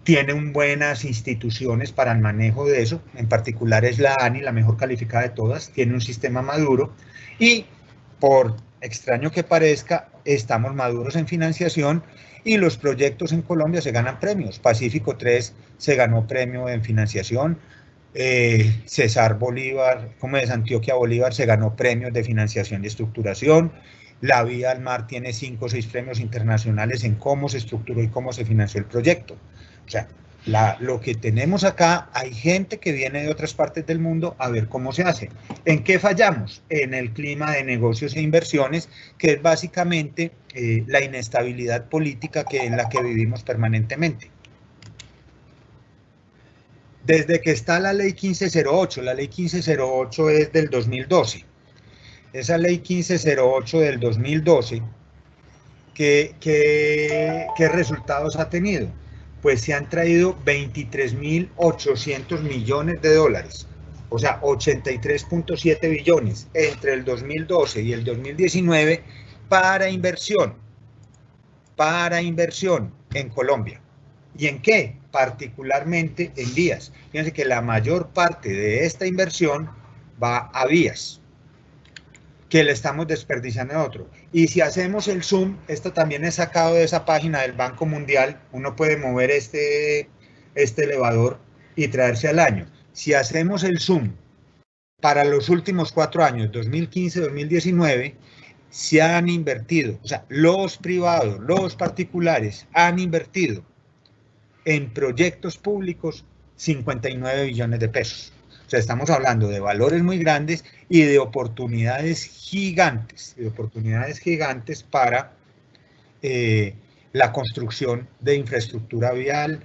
tiene buenas instituciones para el manejo de eso, en particular es la ANI, la mejor calificada de todas, tiene un sistema maduro y, por extraño que parezca, estamos maduros en financiación y los proyectos en Colombia se ganan premios. Pacífico 3 se ganó premio en financiación, Cesar Bolívar, como es Antioquia Bolívar, se ganó premios de financiación y estructuración. La Vía al Mar tiene 5 o 6 premios internacionales en cómo se estructuró y cómo se financió el proyecto. O sea, Lo que tenemos acá, hay gente que viene de otras partes del mundo a ver cómo se hace. ¿En qué fallamos? En el clima de negocios e inversiones, que es básicamente la inestabilidad política en la que vivimos permanentemente. Desde que está la ley 1508 es del 2012. Esa ley 1508 del 2012, ¿qué resultados ha tenido? Pues se han traído 23.800 millones de dólares, o sea, 83.7 billones entre el 2012 y el 2019 para inversión en Colombia. ¿Y en qué? Particularmente en vías. Fíjense que la mayor parte de esta inversión va a vías, que le estamos desperdiciando en otro. Y si hacemos el zoom, esto también es sacado de esa página del Banco Mundial, uno puede mover este elevador y traerse al año. Si hacemos el zoom para los últimos 4 años, 2015-2019, se han invertido, o sea, los privados, los particulares han invertido en proyectos públicos 59 billones de pesos. O sea, estamos hablando de valores muy grandes y de oportunidades gigantes para la construcción de infraestructura vial.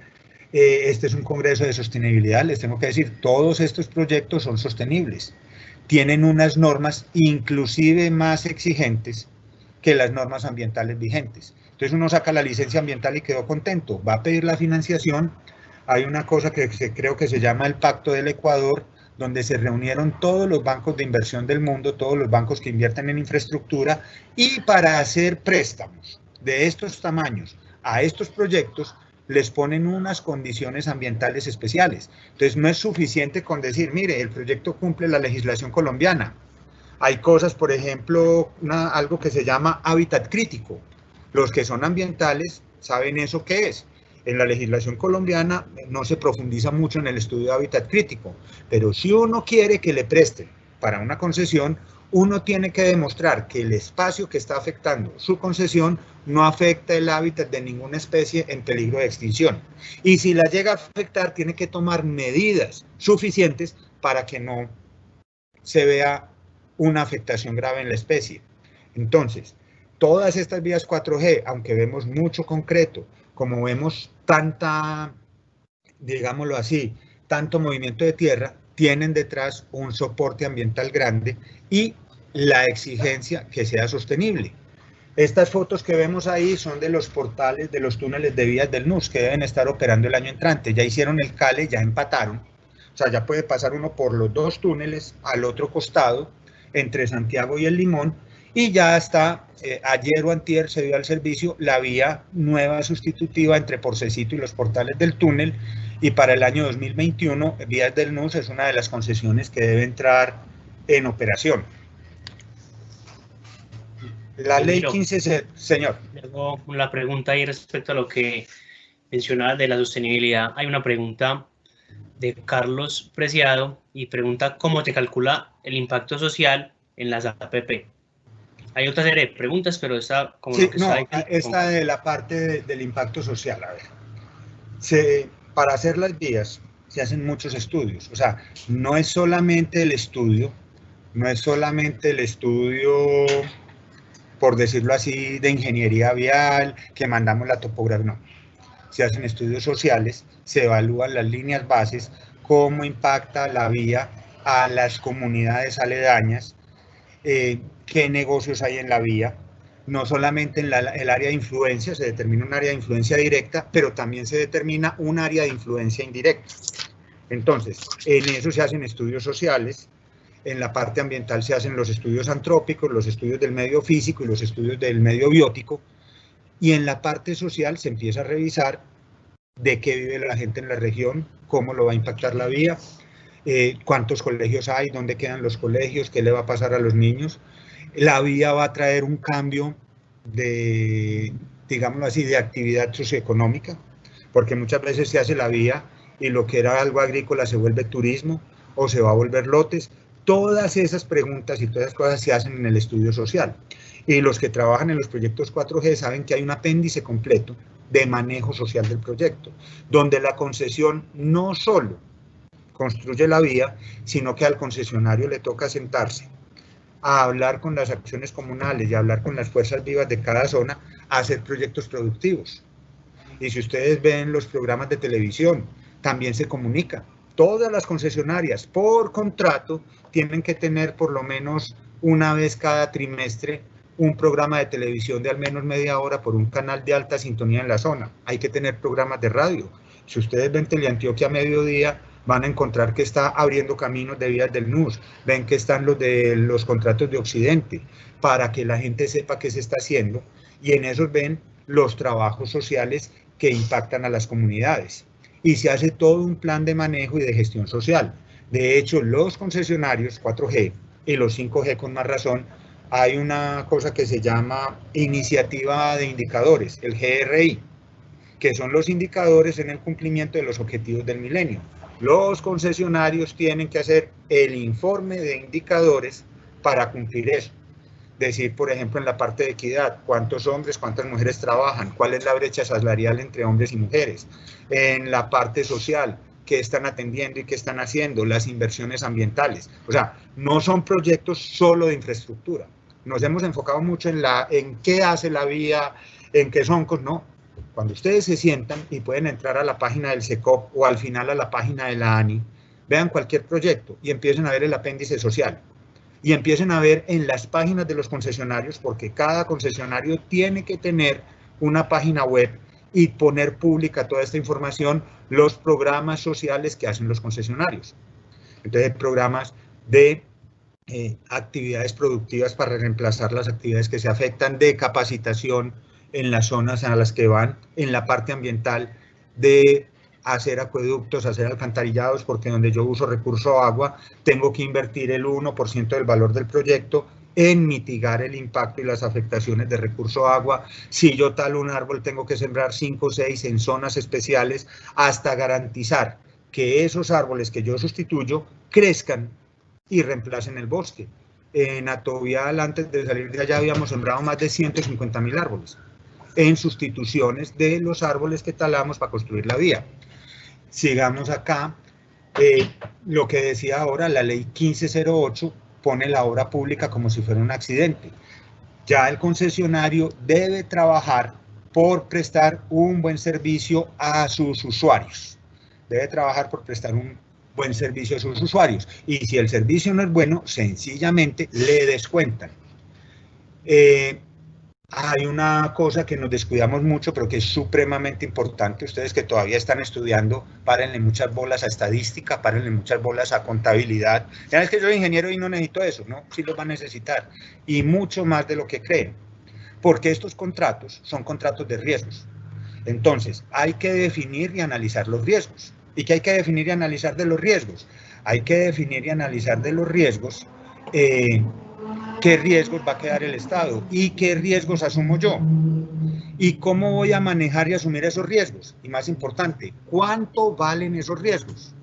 Este es un congreso de sostenibilidad, les tengo que decir, todos estos proyectos son sostenibles. Tienen unas normas inclusive más exigentes que las normas ambientales vigentes. Entonces uno saca la licencia ambiental y quedó contento, va a pedir la financiación. Hay una cosa que creo que se llama el Pacto del Ecuador, donde se reunieron todos los bancos de inversión del mundo, todos los bancos que invierten en infraestructura, y para hacer préstamos de estos tamaños a estos proyectos, les ponen unas condiciones ambientales especiales. Entonces no es suficiente con decir, mire, el proyecto cumple la legislación colombiana. Hay cosas, por ejemplo, algo que se llama hábitat crítico. Los que son ambientales saben eso qué es. En la legislación colombiana no se profundiza mucho en el estudio de hábitat crítico, pero si uno quiere que le presten para una concesión, uno tiene que demostrar que el espacio que está afectando su concesión no afecta el hábitat de ninguna especie en peligro de extinción. Y si la llega a afectar, tiene que tomar medidas suficientes para que no se vea una afectación grave en la especie. Entonces, todas estas vías 4G, aunque vemos mucho concreto, como vemos digámoslo así, tanto movimiento de tierra, tienen detrás un soporte ambiental grande y la exigencia que sea sostenible. Estas fotos que vemos ahí son de los portales de los túneles de vías del NUS que deben estar operando el año entrante. Ya hicieron el cale, ya empataron. O sea, ya puede pasar uno por los 2 túneles al otro costado, entre Santiago y El Limón, y ya está, ayer o antier se dio al servicio la vía nueva sustitutiva entre Porcecito y los portales del túnel, y para el año 2021 Vías del NUS es una de las concesiones que debe entrar en operación. La ley 15, señor. Luego una pregunta ahí respecto a lo que mencionaba de la sostenibilidad. Hay una pregunta de Carlos Preciado y pregunta cómo te calcula el impacto social en las APP. Hay otra serie de preguntas, pero esta como sí, lo que no, está ahí, esta de la parte del impacto social. A ver, para hacer las vías se hacen muchos estudios. O sea, no es solamente el estudio, por decirlo así, de ingeniería vial, que mandamos la topografía, no. Se hacen estudios sociales, se evalúan las líneas bases, cómo impacta la vía a las comunidades aledañas, qué negocios hay en la vía, no solamente en el área de influencia, se determina un área de influencia directa, pero también se determina un área de influencia indirecta. Entonces, en eso se hacen estudios sociales. En la parte ambiental se hacen los estudios antrópicos, los estudios del medio físico y los estudios del medio biótico. Y en la parte social se empieza a revisar de qué vive la gente en la región, cómo lo va a impactar la vía, cuántos colegios hay, dónde quedan los colegios, qué le va a pasar a los niños. La vía va a traer un cambio de, digámoslo así, de actividad socioeconómica, porque muchas veces se hace la vía y lo que era algo agrícola se vuelve turismo o se va a volver lotes. Todas esas preguntas y todas esas cosas se hacen en el estudio social. Y los que trabajan en los proyectos 4G saben que hay un apéndice completo de manejo social del proyecto, donde la concesión no solo construye la vía, sino que al concesionario le toca sentarse a hablar con las acciones comunales y a hablar con las fuerzas vivas de cada zona, a hacer proyectos productivos. Y si ustedes ven los programas de televisión, también se comunica. Todas las concesionarias, por contrato, tienen que tener por lo menos una vez cada trimestre un programa de televisión de al menos media hora por un canal de alta sintonía en la zona. Hay que tener programas de radio. Si ustedes ven Teleantioquia a mediodía, van a encontrar que está abriendo caminos de vías del NUS, ven que están los de los contratos de Occidente, para que la gente sepa qué se está haciendo, y en esos ven los trabajos sociales que impactan a las comunidades. Y se hace todo un plan de manejo y de gestión social. De hecho, los concesionarios 4G y los 5G con más razón, hay una cosa que se llama Iniciativa de Indicadores, el GRI, que son los indicadores en el cumplimiento de los objetivos del milenio. Los concesionarios tienen que hacer el informe de indicadores para cumplir eso. Decir, por ejemplo, en la parte de equidad, cuántos hombres, cuántas mujeres trabajan, cuál es la brecha salarial entre hombres y mujeres. En la parte social, qué están atendiendo y qué están haciendo, las inversiones ambientales. O sea, no son proyectos solo de infraestructura. Nos hemos enfocado mucho en qué hace la vía, en qué son, no. Cuando ustedes se sientan y pueden entrar a la página del SECOP o al final a la página de la ANI, vean cualquier proyecto y empiecen a ver el apéndice social. Y empiecen a ver en las páginas de los concesionarios, porque cada concesionario tiene que tener una página web y poner pública toda esta información, los programas sociales que hacen los concesionarios. Entonces, programas de actividades productivas para reemplazar las actividades que se afectan, de capacitación en las zonas a las que van, en la parte ambiental, de hacer acueductos, hacer alcantarillados, porque donde yo uso recurso agua, tengo que invertir el 1% del valor del proyecto en mitigar el impacto y las afectaciones de recurso agua. Si yo talo un árbol, tengo que sembrar 5 o 6 en zonas especiales hasta garantizar que esos árboles que yo sustituyo crezcan y reemplacen el bosque. En Atovial, antes de salir de allá, habíamos sembrado más de 150.000 árboles en sustituciones de los árboles que talamos para construir la vía. Sigamos acá, lo que decía ahora, la ley 1508 pone la obra pública como si fuera un accidente. Ya el concesionario debe trabajar por prestar un buen servicio a sus usuarios. Debe trabajar por prestar un buen servicio a sus usuarios. Y si el servicio no es bueno, sencillamente le descuentan. Hay una cosa que nos descuidamos mucho, pero que es supremamente importante. Ustedes que todavía están estudiando, párenle muchas bolas a estadística, párenle muchas bolas a contabilidad. Ya es que yo soy ingeniero y no necesito eso, ¿no? Sí los va a necesitar. Y mucho más de lo que creen. Porque estos contratos son contratos de riesgos. Entonces, hay que definir y analizar los riesgos. ¿Y qué hay que definir y analizar de los riesgos? Hay que definir y analizar de los riesgos qué riesgos va a quedar el Estado y qué riesgos asumo yo y cómo voy a manejar y asumir esos riesgos. Y más importante, ¿cuánto valen esos riesgos?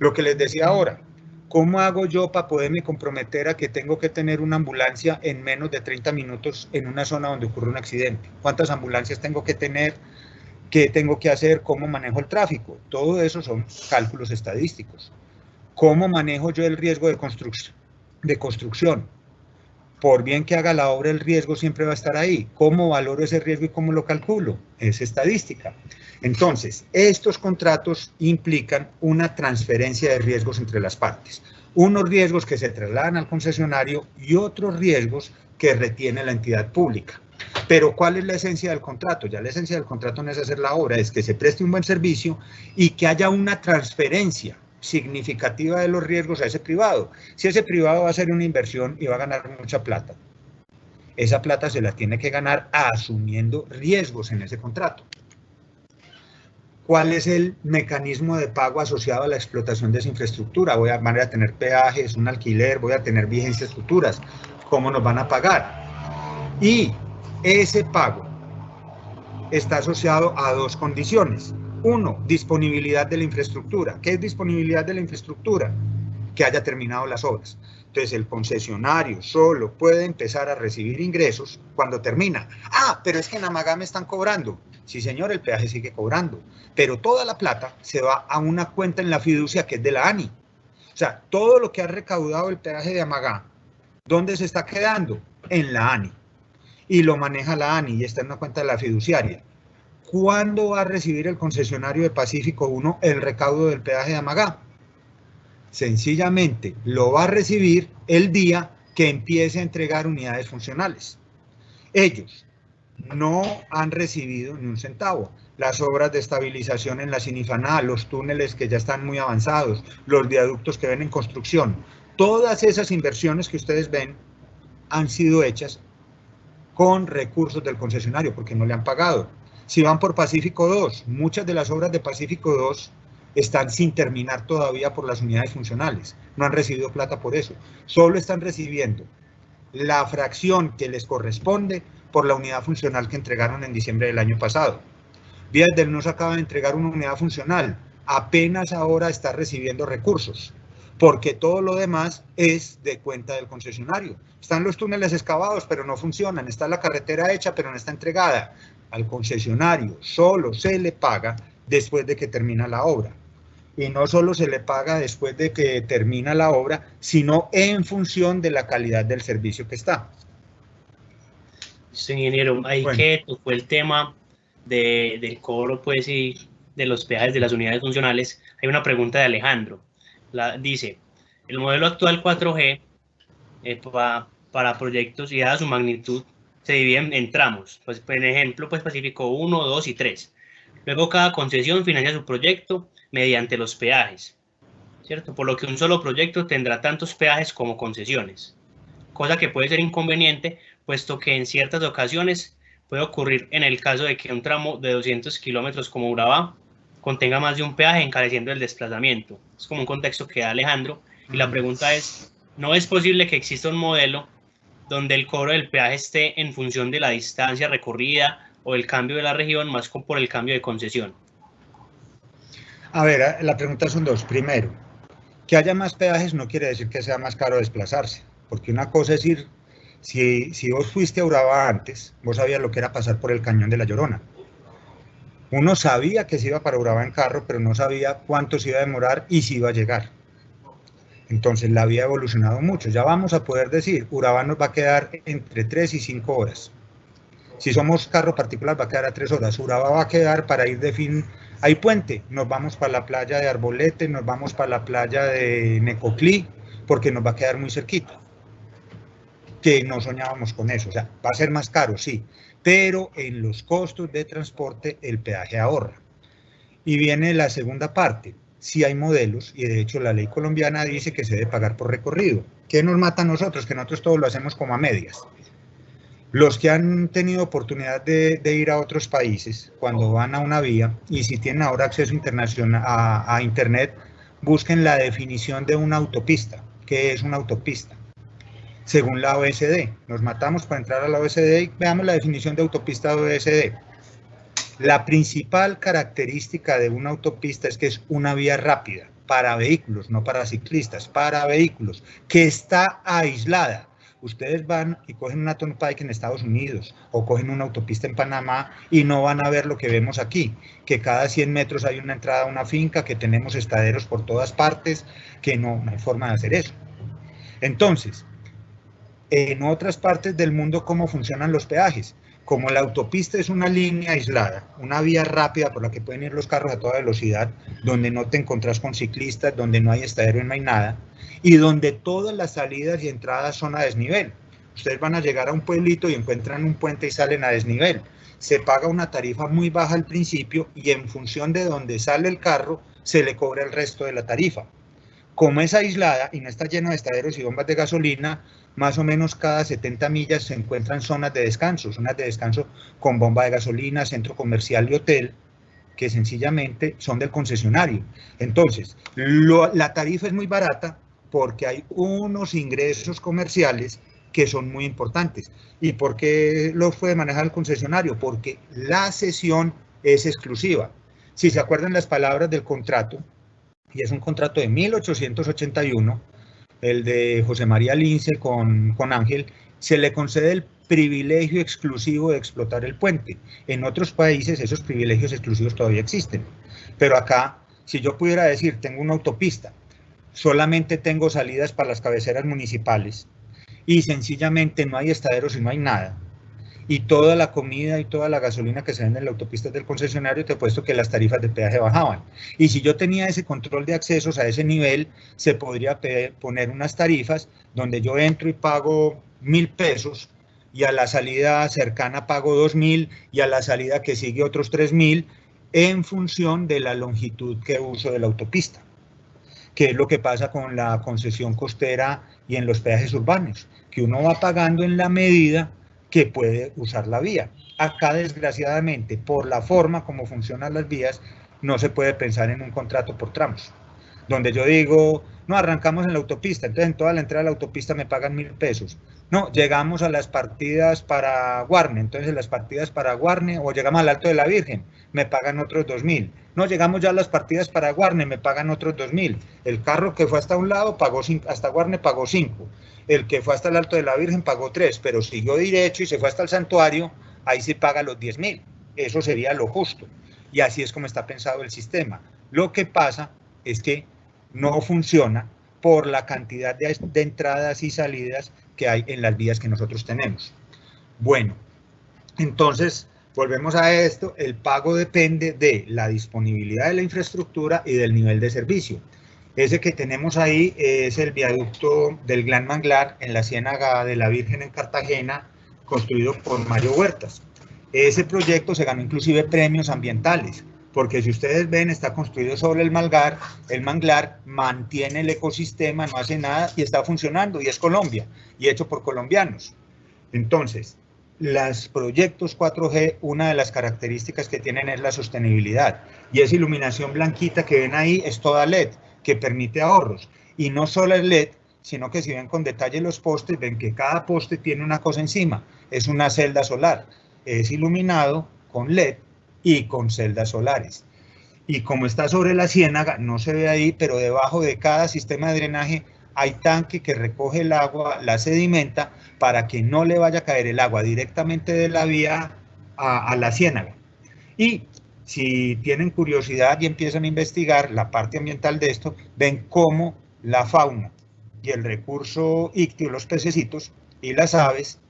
Lo que les decía ahora, ¿cómo hago yo para poderme comprometer a que tengo que tener una ambulancia en menos de 30 minutos en una zona donde ocurre un accidente? ¿Cuántas ambulancias tengo que tener? ¿Qué tengo que hacer? ¿Cómo manejo el tráfico? Todo eso son cálculos estadísticos. ¿Cómo manejo yo el riesgo de construcción? Por bien que haga la obra, el riesgo siempre va a estar ahí. ¿Cómo valoro ese riesgo y cómo lo calculo? Es estadística. Entonces, estos contratos implican una transferencia de riesgos entre las partes. Unos riesgos que se trasladan al concesionario y otros riesgos que retiene la entidad pública. Pero ¿cuál es la esencia del contrato? Ya la esencia del contrato no es hacer la obra, es que se preste un buen servicio y que haya una transferencia significativa de los riesgos a ese privado. Si ese privado va a hacer una inversión y va a ganar mucha plata, esa plata se la tiene que ganar asumiendo riesgos en ese contrato. ¿Cuál es el mecanismo de pago asociado a la explotación de esa infraestructura? Voy a tener peajes, un alquiler, voy a tener vigencias futuras. ¿Cómo nos van a pagar? Y ese pago está asociado a dos condiciones. Uno, disponibilidad de la infraestructura. ¿Qué es disponibilidad de la infraestructura? Que haya terminado las obras. Entonces, el concesionario solo puede empezar a recibir ingresos cuando termina. Ah, pero es que en Amagá me están cobrando. Sí, señor, el peaje sigue cobrando, pero toda la plata se va a una cuenta en la fiducia que es de la ANI. O sea, todo lo que ha recaudado el peaje de Amagá, ¿dónde se está quedando? En la ANI. Y lo maneja la ANI y está en una cuenta de la fiduciaria. ¿Cuándo va a recibir el concesionario de Pacífico 1 el recaudo del peaje de Amagá? Sencillamente lo va a recibir el día que empiece a entregar unidades funcionales. Ellos no han recibido ni un centavo. Las obras de estabilización en la Sinifaná, los túneles que ya están muy avanzados, los viaductos que ven en construcción, todas esas inversiones que ustedes ven han sido hechas con recursos del concesionario porque no le han pagado. Si van por Pacífico 2, muchas de las obras de Pacífico 2 están sin terminar todavía por las unidades funcionales. No han recibido plata por eso. Solo están recibiendo la fracción que les corresponde por la unidad funcional que entregaron en diciembre del año pasado. Vías del NUS acaba de entregar una unidad funcional. Apenas ahora está recibiendo recursos, porque todo lo demás es de cuenta del concesionario. Están los túneles excavados, pero no funcionan. Está la carretera hecha, pero no está entregada. Al concesionario solo se le paga después de que termina la obra. Y no solo se le paga después de que termina la obra, sino en función de la calidad del servicio que está. Sí, ingeniero, ahí bueno, que tocó el tema del cobro, pues, y de los peajes de las unidades funcionales. Hay una pregunta de Alejandro. Dice, el modelo actual 4G para proyectos y dada su magnitud se divide en tramos, pues por ejemplo, pues Pacífico 1, 2 y 3. Luego cada concesión financia su proyecto mediante los peajes, ¿cierto? Por lo que un solo proyecto tendrá tantos peajes como concesiones, cosa que puede ser inconveniente, puesto que en ciertas ocasiones puede ocurrir en el caso de que un tramo de 200 kilómetros como Urabá contenga más de un peaje, encareciendo el desplazamiento. Es como un contexto que da Alejandro, y la pregunta es, ¿no es posible que exista un modelo donde el cobro del peaje esté en función de la distancia recorrida o el cambio de la región más por el cambio de concesión? A ver, la pregunta son dos. Primero, que haya más peajes no quiere decir que sea más caro desplazarse, porque una cosa es ir, si vos fuiste a Urabá antes, vos sabías lo que era pasar por el Cañón de la Llorona. Uno sabía que se iba para Urabá en carro, pero no sabía cuánto se iba a demorar y si iba a llegar. Entonces la vía ha evolucionado mucho. Ya vamos a poder decir, Urabá nos va a quedar entre 3 y 5 horas. Si somos carro particular va a quedar a 3 horas. Urabá va a quedar para ir de fin. Hay puente, nos vamos para la playa de Arbolete, nos vamos para la playa de Necoclí, porque nos va a quedar muy cerquita. Que no soñábamos con eso. O sea, va a ser más caro, sí, pero en los costos de transporte el peaje ahorra. Y viene la segunda parte. Sí hay modelos, y de hecho la ley colombiana dice que se debe pagar por recorrido. ¿Qué nos mata a nosotros? Que nosotros todo lo hacemos como a medias. Los que han tenido oportunidad de ir a otros países, cuando van a una vía, y si tienen ahora acceso internacional a internet, busquen la definición de una autopista. ¿Qué es una autopista? Según la OSD, nos matamos para entrar a la OSD y veamos la definición de autopista de OSD. La principal característica de una autopista es que es una vía rápida para vehículos, no para ciclistas, para vehículos, que está aislada. Ustedes van y cogen una Turnpike en Estados Unidos o cogen una autopista en Panamá y no van a ver lo que vemos aquí, que cada 100 metros hay una entrada a una finca, que tenemos estaderos por todas partes, que no hay forma de hacer eso. Entonces, en otras partes del mundo, ¿cómo funcionan los peajes? Como la autopista es una línea aislada, una vía rápida por la que pueden ir los carros a toda velocidad, donde no te encontrás con ciclistas, donde no hay estadero y no hay nada, y donde todas las salidas y entradas son a desnivel. Ustedes van a llegar a un pueblito y encuentran un puente y salen a desnivel. Se paga una tarifa muy baja al principio y en función de donde sale el carro, se le cobra el resto de la tarifa. Como es aislada y no está lleno de estaderos y bombas de gasolina, más o menos cada 70 millas se encuentran zonas de descanso con bomba de gasolina, centro comercial y hotel, que sencillamente son del concesionario. Entonces, la tarifa es muy barata porque hay unos ingresos comerciales que son muy importantes. ¿Y por qué los puede manejar el concesionario? Porque la cesión es exclusiva. Si se acuerdan las palabras del contrato, y es un contrato de 1881, el de José María Lince con Ángel, se le concede privilegio exclusivo de explotar el puente. En otros países esos privilegios exclusivos todavía existen, pero acá, si yo pudiera decir, tengo una autopista, solamente tengo salidas para las cabeceras municipales y sencillamente no hay estaderos y no hay nada, y toda la comida y toda la gasolina que se vende en la autopista del concesionario, te he puesto que las tarifas de peaje bajaban. Y si yo tenía ese control de accesos a ese nivel, se podría poner unas tarifas donde yo entro y pago 1.000 pesos, y a la salida cercana pago 2.000, y a la salida que sigue otros 3.000, en función de la longitud que uso de la autopista, que es lo que pasa con la concesión costera y en los peajes urbanos, que uno va pagando en la medida que puede usar la vía. Acá, desgraciadamente, por la forma como funcionan las vías, no se puede pensar en un contrato por tramos, donde yo digo, no, arrancamos en la autopista, entonces en toda la entrada de la autopista me pagan 1.000 pesos. No, llegamos a las partidas para Guarne, entonces en las partidas para Guarne, o llegamos al Alto de la Virgen, me pagan otros 2.000. No, llegamos ya a las partidas para Guarne, me pagan otros 2.000. El carro que fue hasta un lado, pagó 5, hasta Guarne pagó 5. El que fue hasta el Alto de la Virgen pagó 3, pero siguió derecho y se fue hasta el santuario, ahí sí paga los 10.000. Eso sería lo justo. Y así es como está pensado el sistema. Lo que pasa es que no funciona por la cantidad de entradas y salidas que hay en las vías que nosotros tenemos. Bueno, entonces, volvemos a esto, el pago depende de la disponibilidad de la infraestructura y del nivel de servicio. Ese que tenemos ahí es el viaducto del Gran Manglar en la Ciénaga de la Virgen en Cartagena, construido por Mario Huertas. Ese proyecto se ganó inclusive premios ambientales, porque si ustedes ven, está construido sobre el manglar mantiene el ecosistema, no hace nada y está funcionando, y es Colombia, y hecho por colombianos. Entonces, los proyectos 4G, una de las características que tienen es la sostenibilidad, y esa iluminación blanquita que ven ahí es toda LED, que permite ahorros, y no solo es LED, sino que si ven con detalle los postes, ven que cada poste tiene una cosa encima, es una celda solar, es iluminado con LED y con celdas solares. Y como está sobre la ciénaga, no se ve ahí, pero debajo de cada sistema de drenaje hay tanque que recoge el agua, la sedimenta, para que no le vaya a caer el agua directamente de la vía a la ciénaga. Y si tienen curiosidad y empiezan a investigar la parte ambiental de esto, ven cómo la fauna y el recurso ícteo, los pececitos y las aves,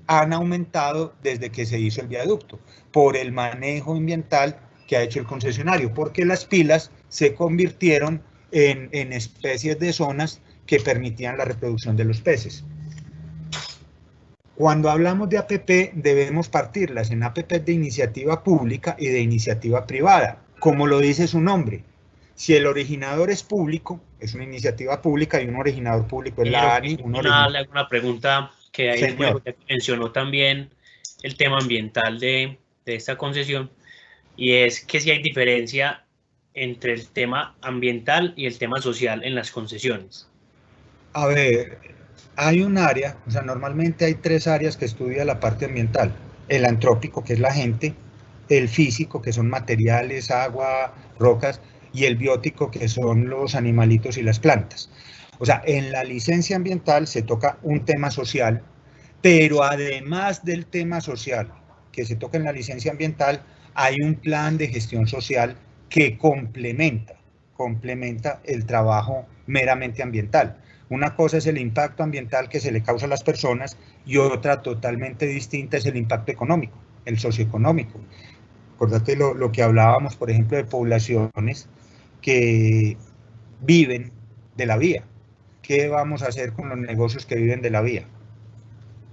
han aumentado desde que se hizo el viaducto, por el manejo ambiental que ha hecho el concesionario, porque las pilas se convirtieron en especies de zonas que permitían la reproducción de los peces. Cuando hablamos de APP, debemos partirlas en APP de iniciativa pública y de iniciativa privada, como lo dice su nombre. Si el originador es público, es una iniciativa pública, y un originador público es la ANI. Una pregunta que ahí mencionó también el tema ambiental de esta concesión, y es que si hay diferencia entre el tema ambiental y el tema social en las concesiones. A ver, hay un área, o sea, normalmente hay 3 áreas que estudia la parte ambiental: el antrópico, que es la gente; el físico, que son materiales, agua, rocas; y el biótico, que son los animalitos y las plantas. O sea, en la licencia ambiental se toca un tema social, pero además del tema social que se toca en la licencia ambiental, hay un plan de gestión social que complementa el trabajo meramente ambiental. Una cosa es el impacto ambiental que se le causa a las personas, y otra totalmente distinta es el impacto económico, el socioeconómico. Acordate lo que hablábamos, por ejemplo, de poblaciones que viven de la vía. ¿Qué vamos a hacer con los negocios que viven de la vía?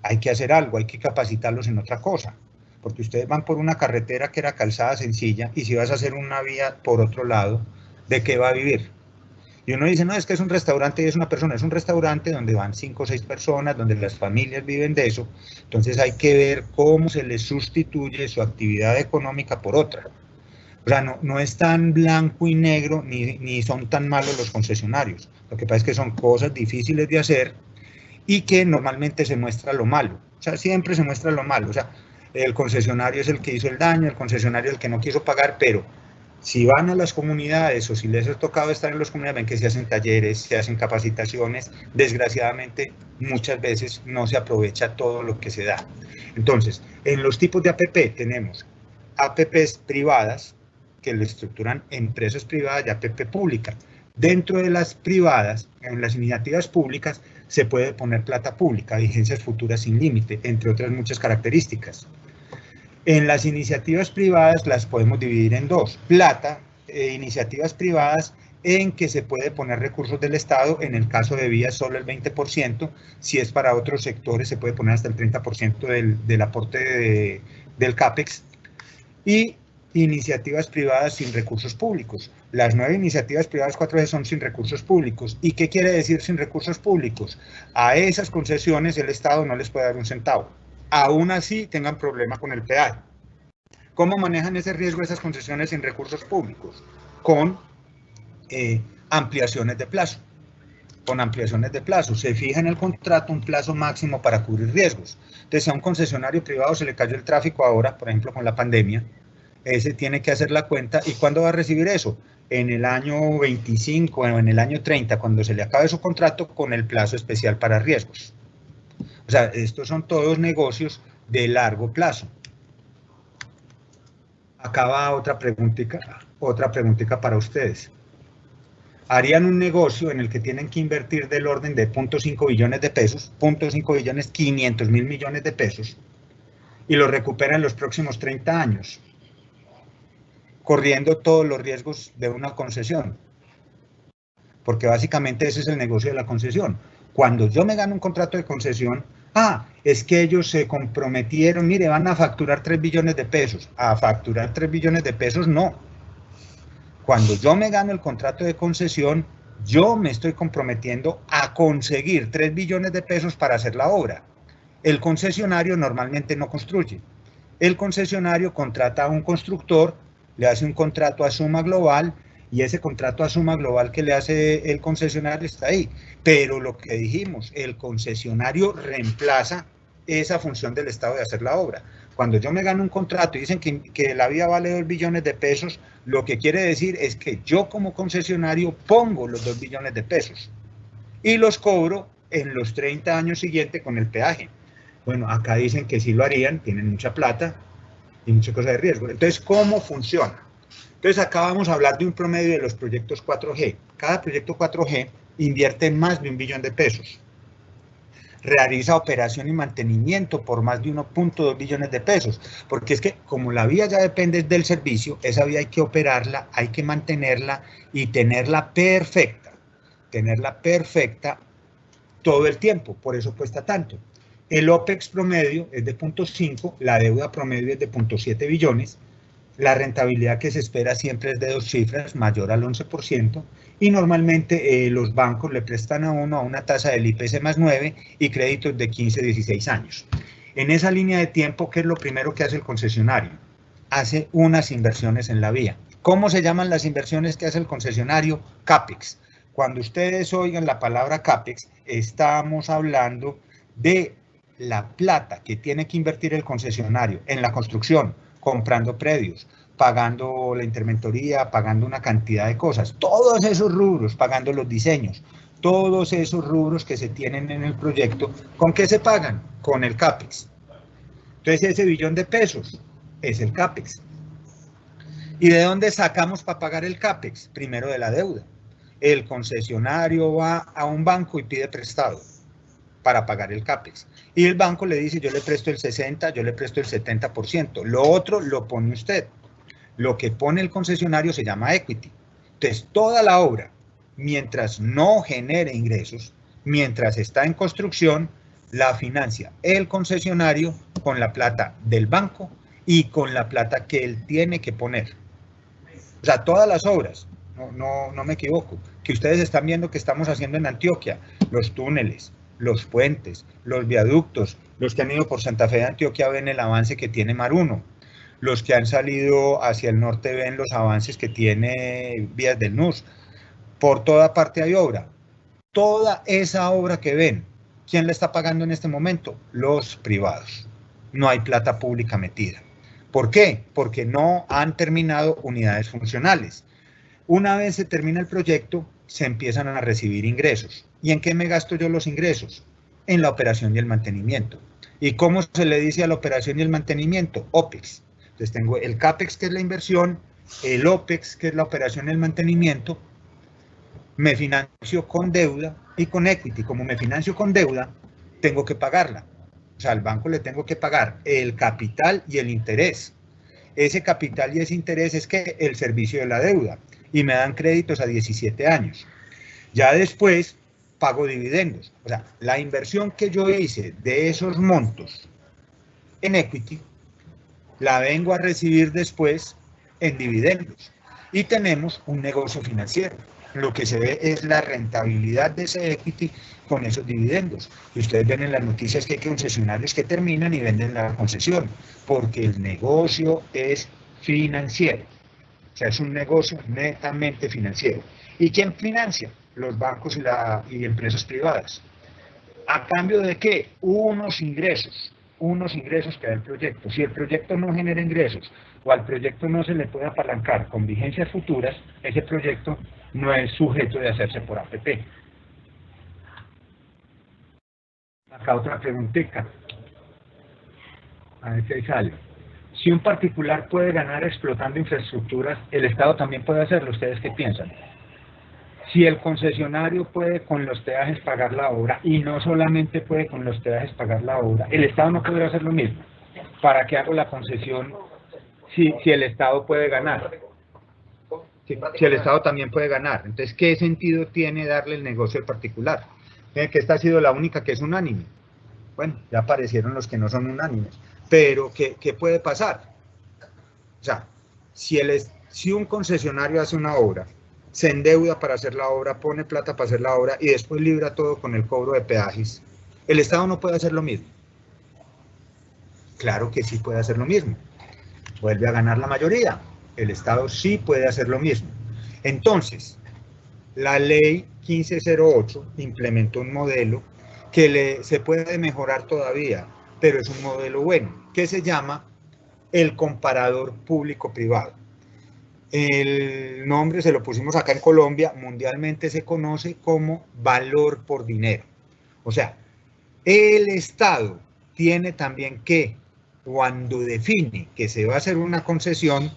Hay que hacer algo, hay que capacitarlos en otra cosa, porque ustedes van por una carretera que era calzada sencilla, y si vas a hacer una vía por otro lado, ¿de qué va a vivir? Y uno dice, no, es que es un restaurante y es una persona. Es un restaurante donde van 5 o 6 personas, donde las familias viven de eso. Entonces hay que ver cómo se les sustituye su actividad económica por otra. O sea, no es tan blanco y negro, ni son tan malos los concesionarios. Lo que pasa es que son cosas difíciles de hacer, y que normalmente se muestra lo malo. O sea, siempre se muestra lo malo. O sea, el concesionario es el que hizo el daño, el concesionario es el que no quiso pagar, pero Si van a las comunidades o si les ha tocado estar en las comunidades, ven que se hacen talleres, se hacen capacitaciones. Desgraciadamente, muchas veces no se aprovecha todo lo que se da. Entonces, en los tipos de APP tenemos APPs privadas, que lo estructuran empresas privadas, y APP pública. Dentro de las privadas, en las iniciativas públicas, se puede poner plata pública, vigencias futuras sin límite, entre otras muchas características. En las iniciativas privadas las podemos dividir en dos. Plata, iniciativas privadas en que se puede poner recursos del Estado, en el caso de vías solo el 20%, si es para otros sectores se puede poner hasta el 30% del aporte del CAPEX, y iniciativas privadas sin recursos públicos. Las 9 iniciativas privadas 4G son sin recursos públicos. ¿Y qué quiere decir sin recursos públicos? A esas concesiones el Estado no les puede dar un centavo. Aún así tengan problema con el peaje. ¿Cómo manejan ese riesgo esas concesiones sin recursos públicos? Con ampliaciones de plazo. Con ampliaciones de plazo. Se fija en el contrato un plazo máximo para cubrir riesgos. Entonces, si a un concesionario privado se le cayó el tráfico ahora, por ejemplo, con la pandemia, ese tiene que hacer la cuenta. ¿Y cuándo va a recibir eso? En el año 25 o en el año 30, cuando se le acabe su contrato, con el plazo especial para riesgos. O sea, estos son todos negocios de largo plazo. Acá va otra preguntita para ustedes. Harían un negocio en el que tienen que invertir del orden de 0.5 billones de pesos, 0.5 billones, 500 mil millones de pesos, y lo recuperan en los próximos 30 años, corriendo todos los riesgos de una concesión. Porque básicamente ese es el negocio de la concesión. Cuando yo me gano un contrato de concesión, es que ellos se comprometieron, mire, van a facturar 3 billones de pesos. A facturar 3 billones de pesos, no. Cuando yo me gano el contrato de concesión, yo me estoy comprometiendo a conseguir 3 billones de pesos para hacer la obra. El concesionario normalmente no construye. El concesionario contrata a un constructor, le hace un contrato a suma global, y ese contrato a suma global que le hace el concesionario está ahí. Pero lo que dijimos, el concesionario reemplaza esa función del Estado de hacer la obra. Cuando yo me gano un contrato y dicen que la vía vale 2 billones de pesos, lo que quiere decir es que yo como concesionario pongo los 2 billones de pesos y los cobro en los 30 años siguientes con el peaje. Bueno, acá dicen que sí lo harían, tienen mucha plata y muchas cosas de riesgo. Entonces, ¿cómo funciona? Entonces, acá vamos a hablar de un promedio de los proyectos 4G. Cada proyecto 4G invierte más de 1 billón de pesos. Realiza operación y mantenimiento por más de 1.2 billones de pesos, porque es que como la vía ya depende del servicio, esa vía hay que operarla, hay que mantenerla y tenerla perfecta todo el tiempo, por eso cuesta tanto. El OPEX promedio es de 0.5, la deuda promedio es de 0.7 billones, la rentabilidad que se espera siempre es de 2 cifras, mayor al 11%, y normalmente los bancos le prestan a uno a una tasa del IPC más 9 y créditos de 15 a 16 años. En esa línea de tiempo, ¿qué es lo primero que hace el concesionario? Hace unas inversiones en la vía. ¿Cómo se llaman las inversiones que hace el concesionario? CAPEX. Cuando ustedes oigan la palabra CAPEX, estamos hablando de la plata que tiene que invertir el concesionario en la construcción, comprando predios, pagando la interventoría, pagando una cantidad de cosas, todos esos rubros, pagando los diseños, todos esos rubros que se tienen en el proyecto, ¿con qué se pagan? Con el CAPEX. Entonces ese billón de pesos es el CAPEX. ¿Y de dónde sacamos para pagar el CAPEX? Primero de la deuda. El concesionario va a un banco y pide prestado para pagar el CAPEX. Y el banco le dice, yo le presto el 60%, yo le presto el 70%. Lo otro lo pone usted. Lo que pone el concesionario se llama equity. Entonces, toda la obra, mientras no genere ingresos, mientras está en construcción, la financia el concesionario con la plata del banco y con la plata que él tiene que poner. O sea, todas las obras, no me equivoco, que ustedes están viendo que estamos haciendo en Antioquia, los túneles, los puentes, los viaductos, los que han ido por Santa Fe de Antioquia ven el avance que tiene Mar 1, los que han salido hacia el norte ven los avances que tiene Vías del NUS, por toda parte hay obra. Toda esa obra que ven, ¿quién la está pagando en este momento? Los privados. No hay plata pública metida. ¿Por qué? Porque no han terminado unidades funcionales. Una vez se termina el proyecto, se empiezan a recibir ingresos. ¿Y en qué me gasto yo los ingresos? En la operación y el mantenimiento. ¿Y cómo se le dice a la operación y el mantenimiento? OPEX. Entonces tengo el CAPEX, que es la inversión, el OPEX, que es la operación y el mantenimiento. Me financio con deuda y con equity. Como me financio con deuda, tengo que pagarla. O sea, al banco le tengo que pagar el capital y el interés. Ese capital y ese interés es que el servicio de la deuda. Y me dan créditos a 17 años. Ya después pago dividendos. O sea, la inversión que yo hice de esos montos en equity, la vengo a recibir después en dividendos. Y tenemos un negocio financiero. Lo que se ve es la rentabilidad de ese equity con esos dividendos. Y ustedes ven en las noticias que hay concesionarios que terminan y venden la concesión, porque el negocio es financiero. O sea, es un negocio netamente financiero. ¿Y quién financia? Los bancos y empresas privadas. ¿A cambio de qué? Unos ingresos que da el proyecto. Si el proyecto no genera ingresos o al proyecto no se le puede apalancar con vigencias futuras, ese proyecto no es sujeto de hacerse por APP. Acá otra preguntita. A ver si sale. Si un particular puede ganar explotando infraestructuras, ¿el Estado también puede hacerlo? ¿Ustedes qué piensan? Si el concesionario puede con los peajes pagar la obra, y no solamente puede con los peajes pagar la obra, ¿el Estado no podría hacer lo mismo? ¿Para qué hago la concesión si el Estado puede ganar? Si el Estado también puede ganar. Entonces, ¿qué sentido tiene darle el negocio al particular? Que esta ha sido la única que es unánime. Bueno, ya aparecieron los que no son unánimes. Pero, ¿qué puede pasar? O sea, si un concesionario hace una obra, se endeuda para hacer la obra, pone plata para hacer la obra y después libra todo con el cobro de peajes, ¿el Estado no puede hacer lo mismo? Claro que sí puede hacer lo mismo. Vuelve a ganar la mayoría. El Estado sí puede hacer lo mismo. Entonces, la ley 1508 implementó un modelo que se puede mejorar todavía, pero es un modelo bueno, que se llama el comparador público-privado. El nombre se lo pusimos acá en Colombia, mundialmente se conoce como valor por dinero. O sea, el Estado tiene también que, cuando define que se va a hacer una concesión,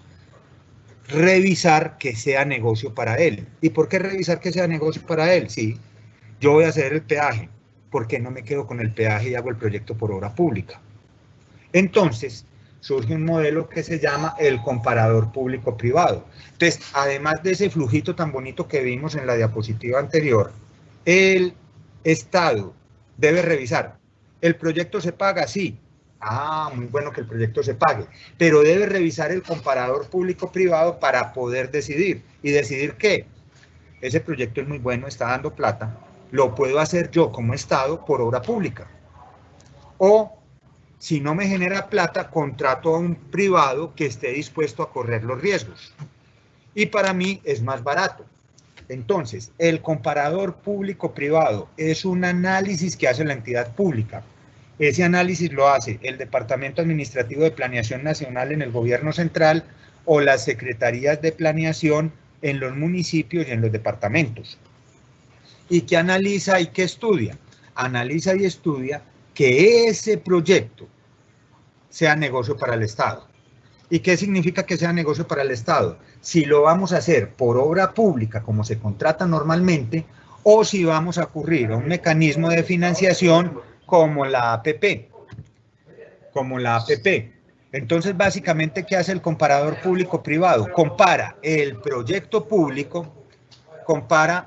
revisar que sea negocio para él. ¿Y por qué revisar que sea negocio para él? Sí, yo voy a hacer el peaje, ¿por qué no me quedo con el peaje y hago el proyecto por obra pública? Entonces, surge un modelo que se llama el comparador público-privado. Entonces, además de ese flujito tan bonito que vimos en la diapositiva anterior, el Estado debe revisar. ¿El proyecto se paga? Sí. Ah, muy bueno que el proyecto se pague, pero debe revisar el comparador público-privado para poder decidir. ¿Y decidir qué? Ese proyecto es muy bueno, está dando plata, lo puedo hacer yo como Estado por obra pública. O, si no me genera plata, contrato a un privado que esté dispuesto a correr los riesgos. Y para mí es más barato. Entonces, el comparador público-privado es un análisis que hace la entidad pública. Ese análisis lo hace el Departamento Administrativo de Planeación Nacional en el Gobierno Central o las Secretarías de Planeación en los municipios y en los departamentos. ¿Y qué analiza y qué estudia? Analiza y estudia que ese proyecto sea negocio para el Estado. ¿Y qué significa que sea negocio para el Estado? Si lo vamos a hacer por obra pública, como se contrata normalmente, o si vamos a ocurrir a un mecanismo de financiación como la APP. Entonces, básicamente, ¿qué hace el comparador público-privado? Compara el proyecto público, compara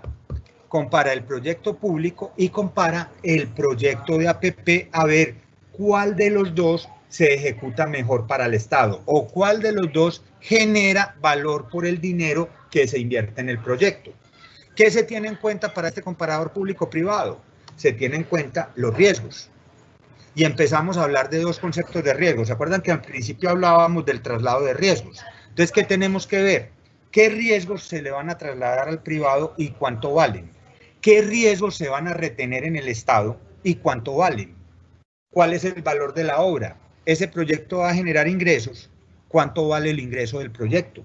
el proyecto público y compara el proyecto de APP a ver cuál de los dos se ejecuta mejor para el Estado o cuál de los dos genera valor por el dinero que se invierte en el proyecto. ¿Qué se tiene en cuenta para este comparador público-privado? Se tiene en cuenta los riesgos. Y empezamos a hablar de dos conceptos de riesgos. ¿Se acuerdan que al principio hablábamos del traslado de riesgos? Entonces, ¿qué tenemos que ver? ¿Qué riesgos se le van a trasladar al privado y cuánto valen? ¿Qué riesgos se van a retener en el Estado y cuánto valen? ¿Cuál es el valor de la obra? ¿Ese proyecto va a generar ingresos? ¿Cuánto vale el ingreso del proyecto?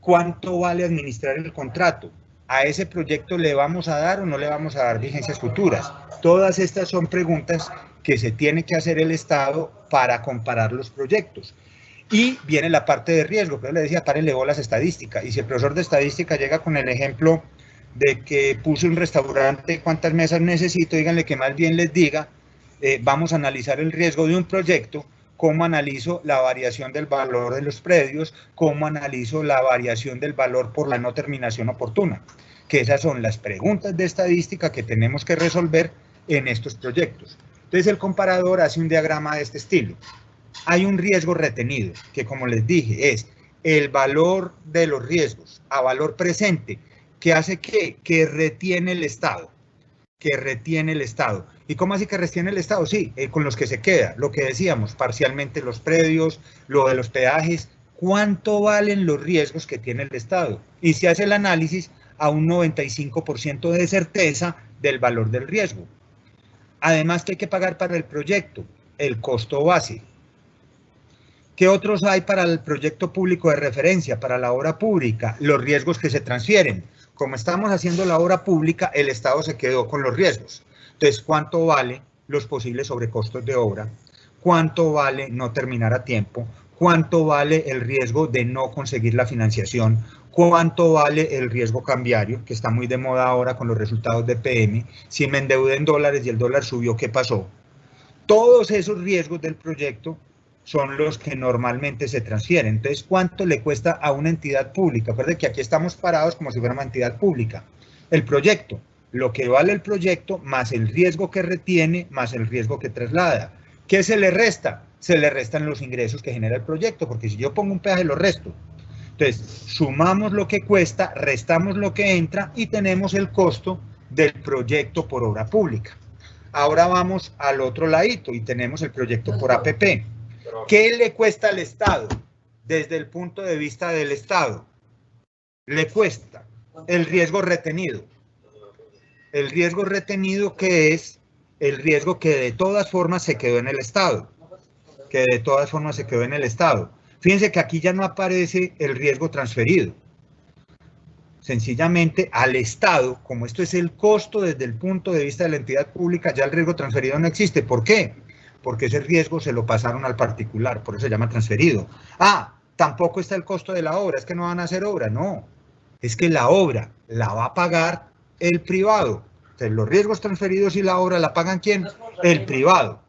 ¿Cuánto vale administrar el contrato? ¿A ese proyecto le vamos a dar o no le vamos a dar vigencias futuras? Todas estas son preguntas que se tiene que hacer el Estado para comparar los proyectos. Y viene la parte de riesgo, pero le decía, párenle bolas estadística. Y si el profesor de estadística llega con el ejemplo de que puse un restaurante, ¿cuántas mesas necesito? Díganle que más bien les diga, vamos a analizar el riesgo de un proyecto, cómo analizo la variación del valor de los predios, cómo analizo la variación del valor por la no terminación oportuna. Que esas son las preguntas de estadística que tenemos que resolver en estos proyectos. Entonces el comparador hace un diagrama de este estilo. Hay un riesgo retenido, que como les dije, es el valor de los riesgos a valor presente, que hace que retiene el Estado. ¿Y cómo así que retiene el Estado? Sí, con los que se queda, lo que decíamos, parcialmente los predios, lo de los peajes, ¿cuánto valen los riesgos que tiene el Estado? Y se hace el análisis a un 95% de certeza del valor del riesgo. Además, ¿qué hay que pagar para el proyecto? El costo base. ¿Qué otros hay para el proyecto público de referencia, para la obra pública? Los riesgos que se transfieren. Como estamos haciendo la obra pública, el Estado se quedó con los riesgos. Entonces, ¿cuánto vale los posibles sobrecostos de obra? ¿Cuánto vale no terminar a tiempo? ¿Cuánto vale el riesgo de no conseguir la financiación? ¿Cuánto vale el riesgo cambiario, que está muy de moda ahora con los resultados de PM? Si me endeudé en dólares y el dólar subió, ¿qué pasó? Todos esos riesgos del proyecto son los que normalmente se transfieren. Entonces, ¿cuánto le cuesta a una entidad pública? Acuérdense que aquí estamos parados como si fuera una entidad pública. El proyecto, lo que vale el proyecto, más el riesgo que retiene, más el riesgo que traslada. ¿Qué se le resta? Se le restan los ingresos que genera el proyecto, porque si yo pongo un peaje, lo resto. Entonces, sumamos lo que cuesta, restamos lo que entra y tenemos el costo del proyecto por obra pública. Ahora vamos al otro ladito y tenemos el proyecto por APP. ¿Qué le cuesta al Estado? Desde el punto de vista del Estado, le cuesta el riesgo retenido. El riesgo retenido, que es el riesgo que de todas formas se quedó en el Estado. Fíjense que aquí ya no aparece el riesgo transferido. Sencillamente al Estado, como esto es el costo desde el punto de vista de la entidad pública, ya el riesgo transferido no existe. ¿Por qué? Porque ese riesgo se lo pasaron al particular, por eso se llama transferido. Tampoco está el costo de la obra, es que no van a hacer obra, no. Es que la obra la va a pagar el privado. Entonces, los riesgos transferidos y la obra la pagan ¿quién? El privado.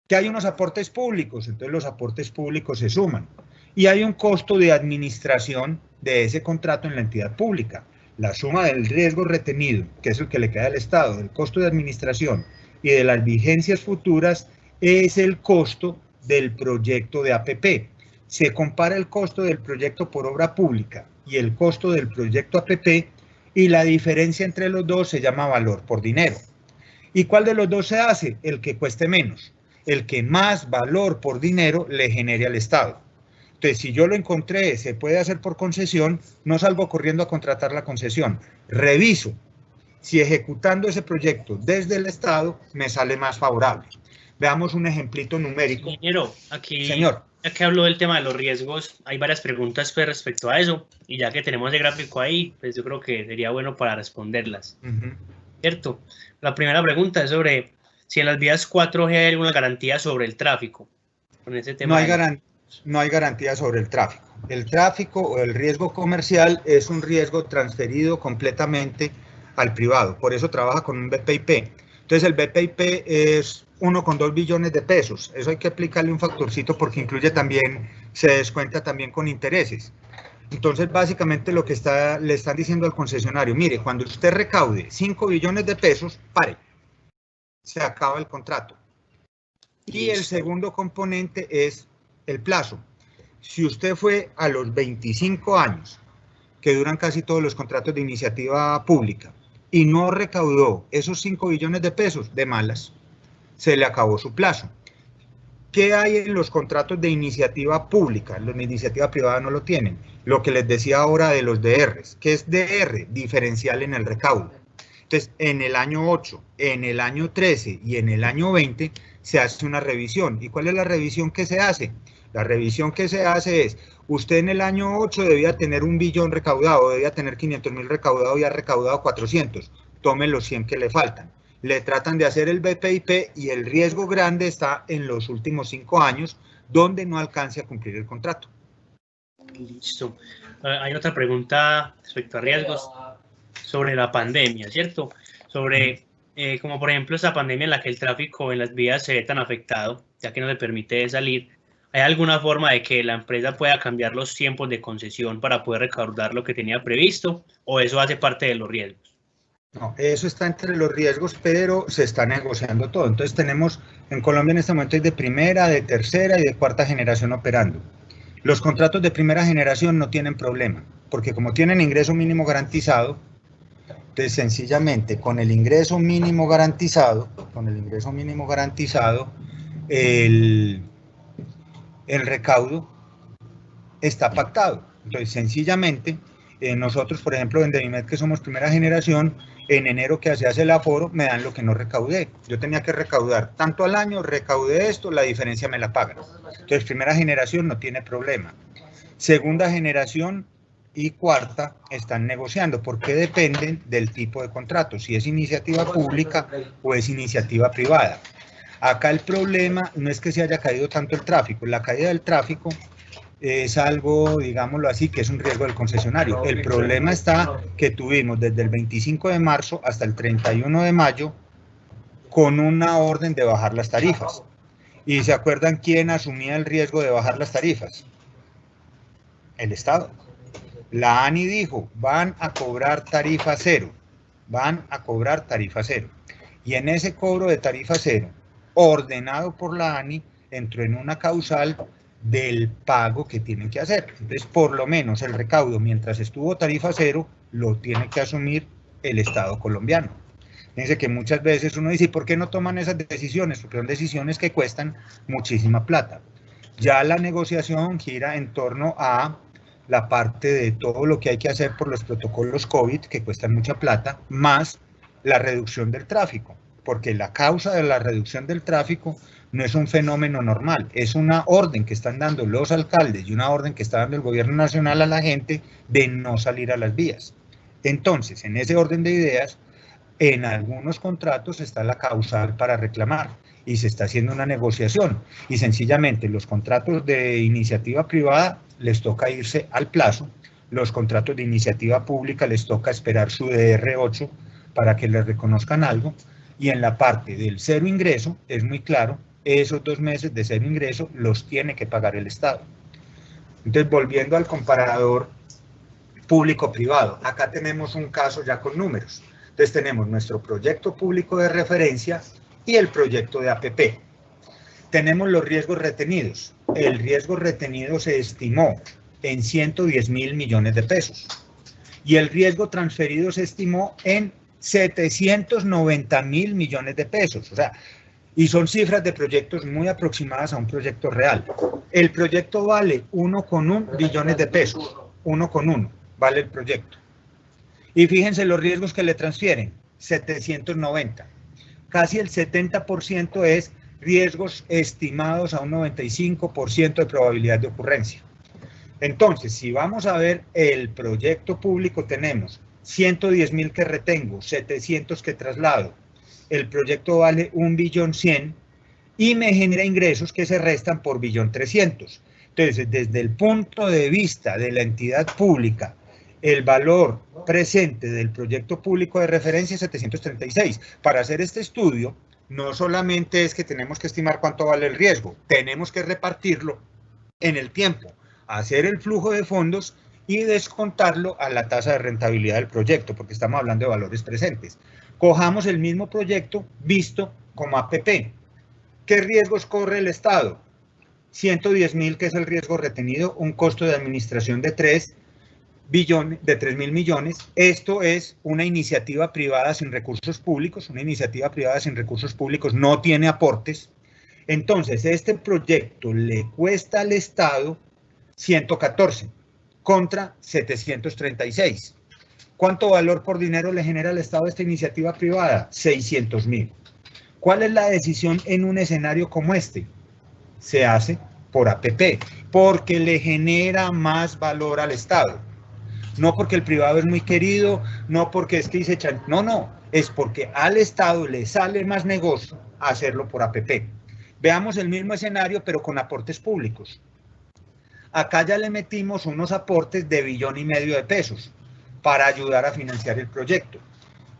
Que hay unos aportes públicos, entonces los aportes públicos se suman. Y hay un costo de administración de ese contrato en la entidad pública. La suma del riesgo retenido, que es el que le queda al Estado, del costo de administración y de las vigencias futuras, es el costo del proyecto de APP. Se compara el costo del proyecto por obra pública y el costo del proyecto APP, y la diferencia entre los dos se llama valor por dinero. ¿Y cuál de los dos se hace? El que cueste menos, el que más valor por dinero le genere al Estado. Entonces, si yo lo encontré, se puede hacer por concesión, no salgo corriendo a contratar la concesión, reviso si ejecutando ese proyecto desde el Estado me sale más favorable. Veamos un ejemplito numérico. Ingeniero, aquí, ya que habló del tema de los riesgos, hay varias preguntas pues, respecto a eso, y ya que tenemos el gráfico ahí, pues yo creo que sería bueno para responderlas. ¿Cierto? La primera pregunta es sobre si en las vías 4G hay alguna garantía sobre el tráfico. Con ese tema no hay garantía sobre el tráfico. El tráfico o el riesgo comercial es un riesgo transferido completamente al privado, por eso trabaja con un BPIP. Entonces el BPIP es 1,2 billones de pesos, eso hay que aplicarle un factorcito porque incluye también, se descuenta también con intereses. Entonces básicamente lo que le están diciendo al concesionario, mire, cuando usted recaude 5 billones de pesos, pare, se acaba el contrato. Y el segundo componente es el plazo. Si usted fue a los 25 años, que duran casi todos los contratos de iniciativa pública, y no recaudó esos 5 billones de pesos, de malas, se le acabó su plazo. ¿Qué hay en los contratos de iniciativa pública? Los de iniciativa privada no lo tienen. Lo que les decía ahora de los DRs. ¿Qué es DR? Diferencial en el recaudo. Entonces, en el año 8, en el año 13 y en el año 20 se hace una revisión. ¿Y cuál es la revisión que se hace? La revisión que se hace es, usted en el año 8 debía tener 1 billón recaudado, debía tener 500.000 recaudado y ha recaudado 400. Tome los 100 que le faltan. Le tratan de hacer el BPIP y el riesgo grande está en los últimos 5 años, donde no alcance a cumplir el contrato. Listo. Hay otra pregunta respecto a riesgos sobre la pandemia, ¿cierto? Sobre, como por ejemplo, esta pandemia en la que el tráfico en las vías se ve tan afectado, ya que no se permite salir. ¿Hay alguna forma de que la empresa pueda cambiar los tiempos de concesión para poder recaudar lo que tenía previsto? ¿O eso hace parte de los riesgos? No, eso está entre los riesgos, pero se está negociando todo. Entonces tenemos, en Colombia en este momento hay de primera, de tercera y de cuarta generación operando. Los contratos de primera generación no tienen problema, porque como tienen ingreso mínimo garantizado, entonces sencillamente con el ingreso mínimo garantizado, el recaudo está pactado. Entonces sencillamente nosotros, por ejemplo, en Devimed, que somos primera generación, en enero que se hace el aforo, me dan lo que no recaudé. Yo tenía que recaudar tanto al año, recaudé esto, la diferencia me la pagan. Entonces, primera generación no tiene problema. Segunda generación y cuarta están negociando, porque dependen del tipo de contrato, si es iniciativa pública o es iniciativa privada. Acá el problema no es que se haya caído tanto el tráfico, la caída del tráfico es algo, digámoslo así, que es un riesgo del concesionario. El problema está que tuvimos desde el 25 de marzo hasta el 31 de mayo con una orden de bajar las tarifas. ¿Y se acuerdan quién asumía el riesgo de bajar las tarifas? El Estado. La ANI dijo, van a cobrar tarifa cero, Y en ese cobro de tarifa cero, ordenado por la ANI, entró en una causal del pago que tienen que hacer. Entonces, por lo menos el recaudo, mientras estuvo tarifa cero, lo tiene que asumir el Estado colombiano. Fíjense que muchas veces uno dice, ¿por qué no toman esas decisiones? Porque son decisiones que cuestan muchísima plata. Ya la negociación gira en torno a la parte de todo lo que hay que hacer por los protocolos COVID, que cuestan mucha plata, más la reducción del tráfico, porque la causa de la reducción del tráfico no es un fenómeno normal, es una orden que están dando los alcaldes y una orden que está dando el gobierno nacional a la gente de no salir a las vías. Entonces, en ese orden de ideas, en algunos contratos está la causal para reclamar y se está haciendo una negociación y sencillamente los contratos de iniciativa privada les toca irse al plazo, los contratos de iniciativa pública les toca esperar su DR8 para que les reconozcan algo, y en la parte del cero ingreso es muy claro, esos 2 meses de cero ingreso los tiene que pagar el Estado. Entonces, volviendo al comparador público-privado, acá tenemos un caso ya con números. Entonces tenemos nuestro proyecto público de referencia y el proyecto de APP. Tenemos los riesgos retenidos. El riesgo retenido se estimó en 110.000 millones de pesos y el riesgo transferido se estimó en 790.000 millones de pesos. O sea, y son cifras de proyectos muy aproximadas a un proyecto real. El proyecto vale 1,1 billones de pesos. 1,1 vale el proyecto. Y fíjense los riesgos que le transfieren, 790. Casi el 70% es riesgos estimados a un 95% de probabilidad de ocurrencia. Entonces, si vamos a ver el proyecto público, tenemos 110.000 que retengo, 700 que traslado. El proyecto vale 1.100.000.000 y me genera ingresos que se restan por 1.300.000.000. Entonces, desde el punto de vista de la entidad pública, el valor presente del proyecto público de referencia es 736. Para hacer este estudio, no solamente es que tenemos que estimar cuánto vale el riesgo, tenemos que repartirlo en el tiempo, hacer el flujo de fondos y descontarlo a la tasa de rentabilidad del proyecto, porque estamos hablando de valores presentes. Cojamos el mismo proyecto visto como APP. ¿Qué riesgos corre el Estado? 110.000, que es el riesgo retenido, un costo de administración de 3.000 millones. Esto es una iniciativa privada sin recursos públicos. Una iniciativa privada sin recursos públicos no tiene aportes. Entonces, este proyecto le cuesta al Estado 114 contra 736. ¿Cuánto valor por dinero le genera al Estado esta iniciativa privada? 600.000. ¿Cuál es la decisión en un escenario como este? Se hace por APP, porque le genera más valor al Estado. No porque el privado es muy querido, no porque es que dice, no, es porque al Estado le sale más negocio hacerlo por APP. Veamos el mismo escenario, pero con aportes públicos. Acá ya le metimos unos aportes de 1,5 billones de pesos para ayudar a financiar el proyecto.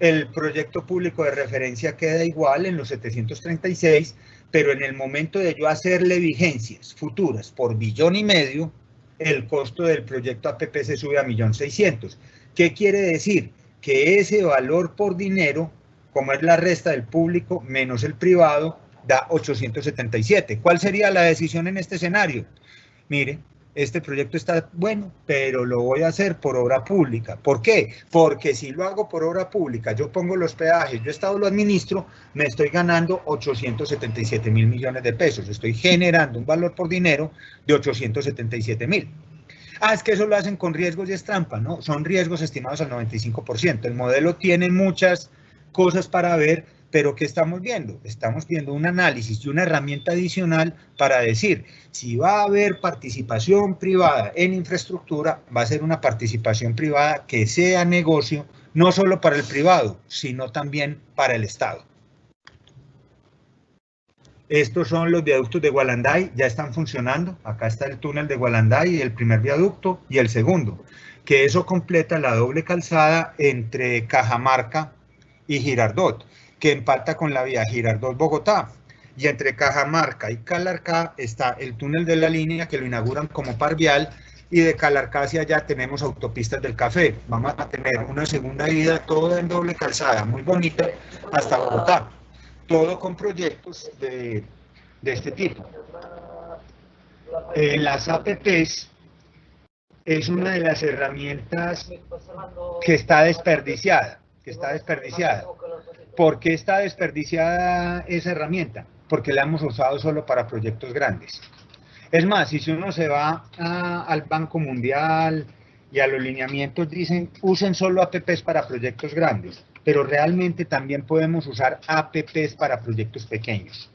El proyecto público de referencia queda igual en los 736, pero en el momento de yo hacerle vigencias futuras por 1,5 billones, el costo del proyecto APP se sube a 1.600.000. ¿Qué quiere decir? Que ese valor por dinero, como es la resta del público menos el privado, da 877. ¿Cuál sería la decisión en este escenario? Mire, este proyecto está bueno, pero lo voy a hacer por obra pública. ¿Por qué? Porque si lo hago por obra pública, yo pongo los peajes, yo Estado lo administro, me estoy ganando 877.000 millones de pesos. Estoy generando un valor por dinero de 877.000. Es que eso lo hacen con riesgos y es trampa, ¿no? Son riesgos estimados al 95%. El modelo tiene muchas cosas para ver, pero ¿qué estamos viendo? Estamos viendo un análisis y una herramienta adicional para decir, si va a haber participación privada en infraestructura, va a ser una participación privada que sea negocio, no solo para el privado, sino también para el Estado. Estos son los viaductos de Gualanday, ya están funcionando. Acá está el túnel de Gualanday, el primer viaducto y el segundo, que eso completa la doble calzada entre Cajamarca y Girardot, que empata con la vía Girardot-Bogotá. Y entre Cajamarca y Calarcá está el túnel de la línea, que lo inauguran como par vial, y de Calarcá hacia allá tenemos autopistas del café. Vamos a tener una segunda ida toda en doble calzada, muy bonita, hasta Bogotá. Todo con proyectos de este tipo. Las APPs es una de las herramientas que está desperdiciada. ¿Por qué está desperdiciada esa herramienta? Porque la hemos usado solo para proyectos grandes. Es más, si uno se va al Banco Mundial y a los lineamientos dicen, usen solo APPs para proyectos grandes, pero realmente también podemos usar APPs para proyectos pequeños.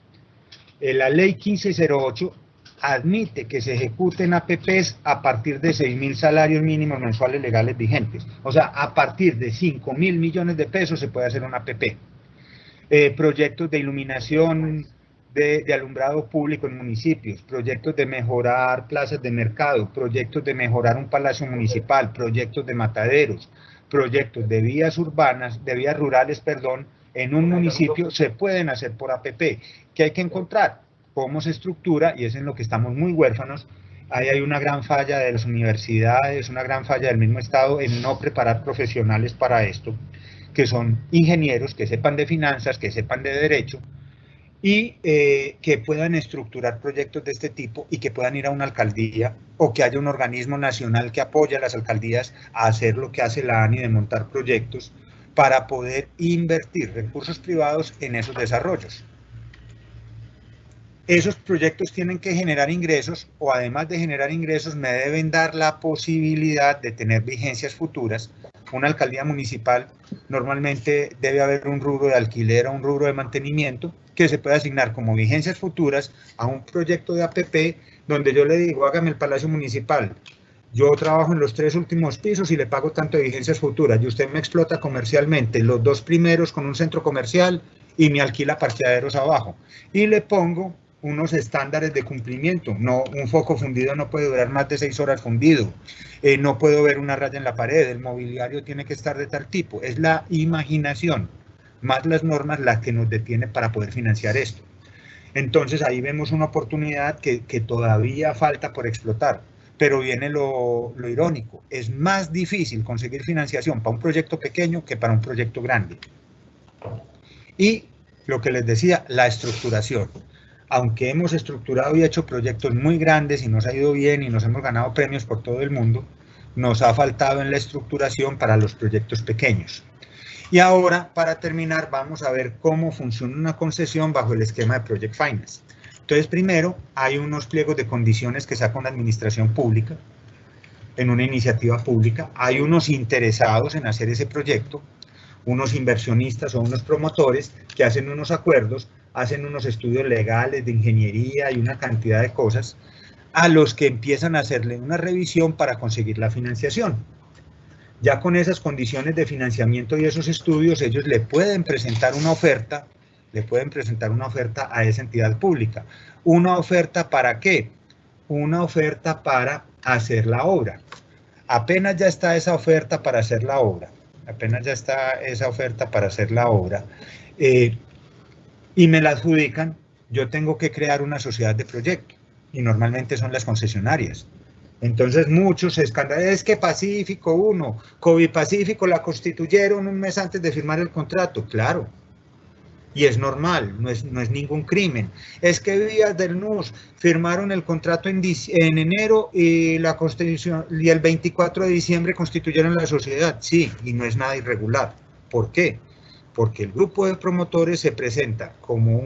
La ley 1508 admite que se ejecuten APPs a partir de 6.000 salarios mínimos mensuales legales vigentes. O sea, a partir de 5.000 millones de pesos se puede hacer una APP. Proyectos de iluminación, de alumbrado público en municipios, proyectos de mejorar plazas de mercado, proyectos de mejorar un palacio municipal, proyectos de mataderos, proyectos de vías urbanas, de vías rurales, en un municipio se pueden hacer por APP. ¿Qué hay que encontrar? Cómo se estructura, y es en lo que estamos muy huérfanos. Ahí hay una gran falla de las universidades, una gran falla del mismo Estado en no preparar profesionales para esto, que son ingenieros, que sepan de finanzas, que sepan de derecho, y que puedan estructurar proyectos de este tipo y que puedan ir a una alcaldía o que haya un organismo nacional que apoye a las alcaldías a hacer lo que hace la ANI de montar proyectos para poder invertir recursos privados en esos desarrollos. Esos proyectos tienen que generar ingresos o además de generar ingresos me deben dar la posibilidad de tener vigencias futuras. Una alcaldía municipal normalmente debe haber un rubro de alquiler o un rubro de mantenimiento que se puede asignar como vigencias futuras a un proyecto de APP donde yo le digo, hágame el palacio municipal. Yo trabajo en los 3 últimos pisos y le pago tanto de vigencias futuras y usted me explota comercialmente los 2 primeros con un centro comercial y me alquila parqueaderos abajo. Y le pongo unos estándares de cumplimiento. No, un foco fundido no puede durar más de 6 horas fundido. No puedo ver una raya en la pared. El mobiliario tiene que estar de tal tipo. Es la imaginación, más las normas, las que nos detiene para poder financiar esto. Entonces ahí vemos una oportunidad que todavía falta por explotar. Pero viene lo irónico. Es más difícil conseguir financiación para un proyecto pequeño que para un proyecto grande. Y lo que les decía, la estructuración. Aunque hemos estructurado y hecho proyectos muy grandes y nos ha ido bien y nos hemos ganado premios por todo el mundo, nos ha faltado en la estructuración para los proyectos pequeños. Y ahora, para terminar, vamos a ver cómo funciona una concesión bajo el esquema de Project Finance. Entonces, primero, hay unos pliegos de condiciones que saca una administración pública, en una iniciativa pública. Hay unos interesados en hacer ese proyecto, unos inversionistas o unos promotores que hacen unos acuerdos, hacen unos estudios legales de ingeniería y una cantidad de cosas. a los que empiezan a hacerle una revisión para conseguir la financiación. Ya con esas condiciones de financiamiento y esos estudios, ellos le pueden presentar una oferta, a esa entidad pública. ¿Una oferta para qué? Una oferta para hacer la obra. Apenas ya está esa oferta para hacer la obra, y me la adjudican, yo tengo que crear una sociedad de proyecto, y normalmente son las concesionarias. Entonces muchos se escandalizan, es que Pacífico 1, Covipacífico la constituyeron un mes antes de firmar el contrato, claro, y es normal, no es ningún crimen. Es que Vías del NUS firmaron el contrato en enero y la constitución, y el 24 de diciembre constituyeron la sociedad, sí, y no es nada irregular. ¿Por qué? Porque el grupo de promotores se presenta como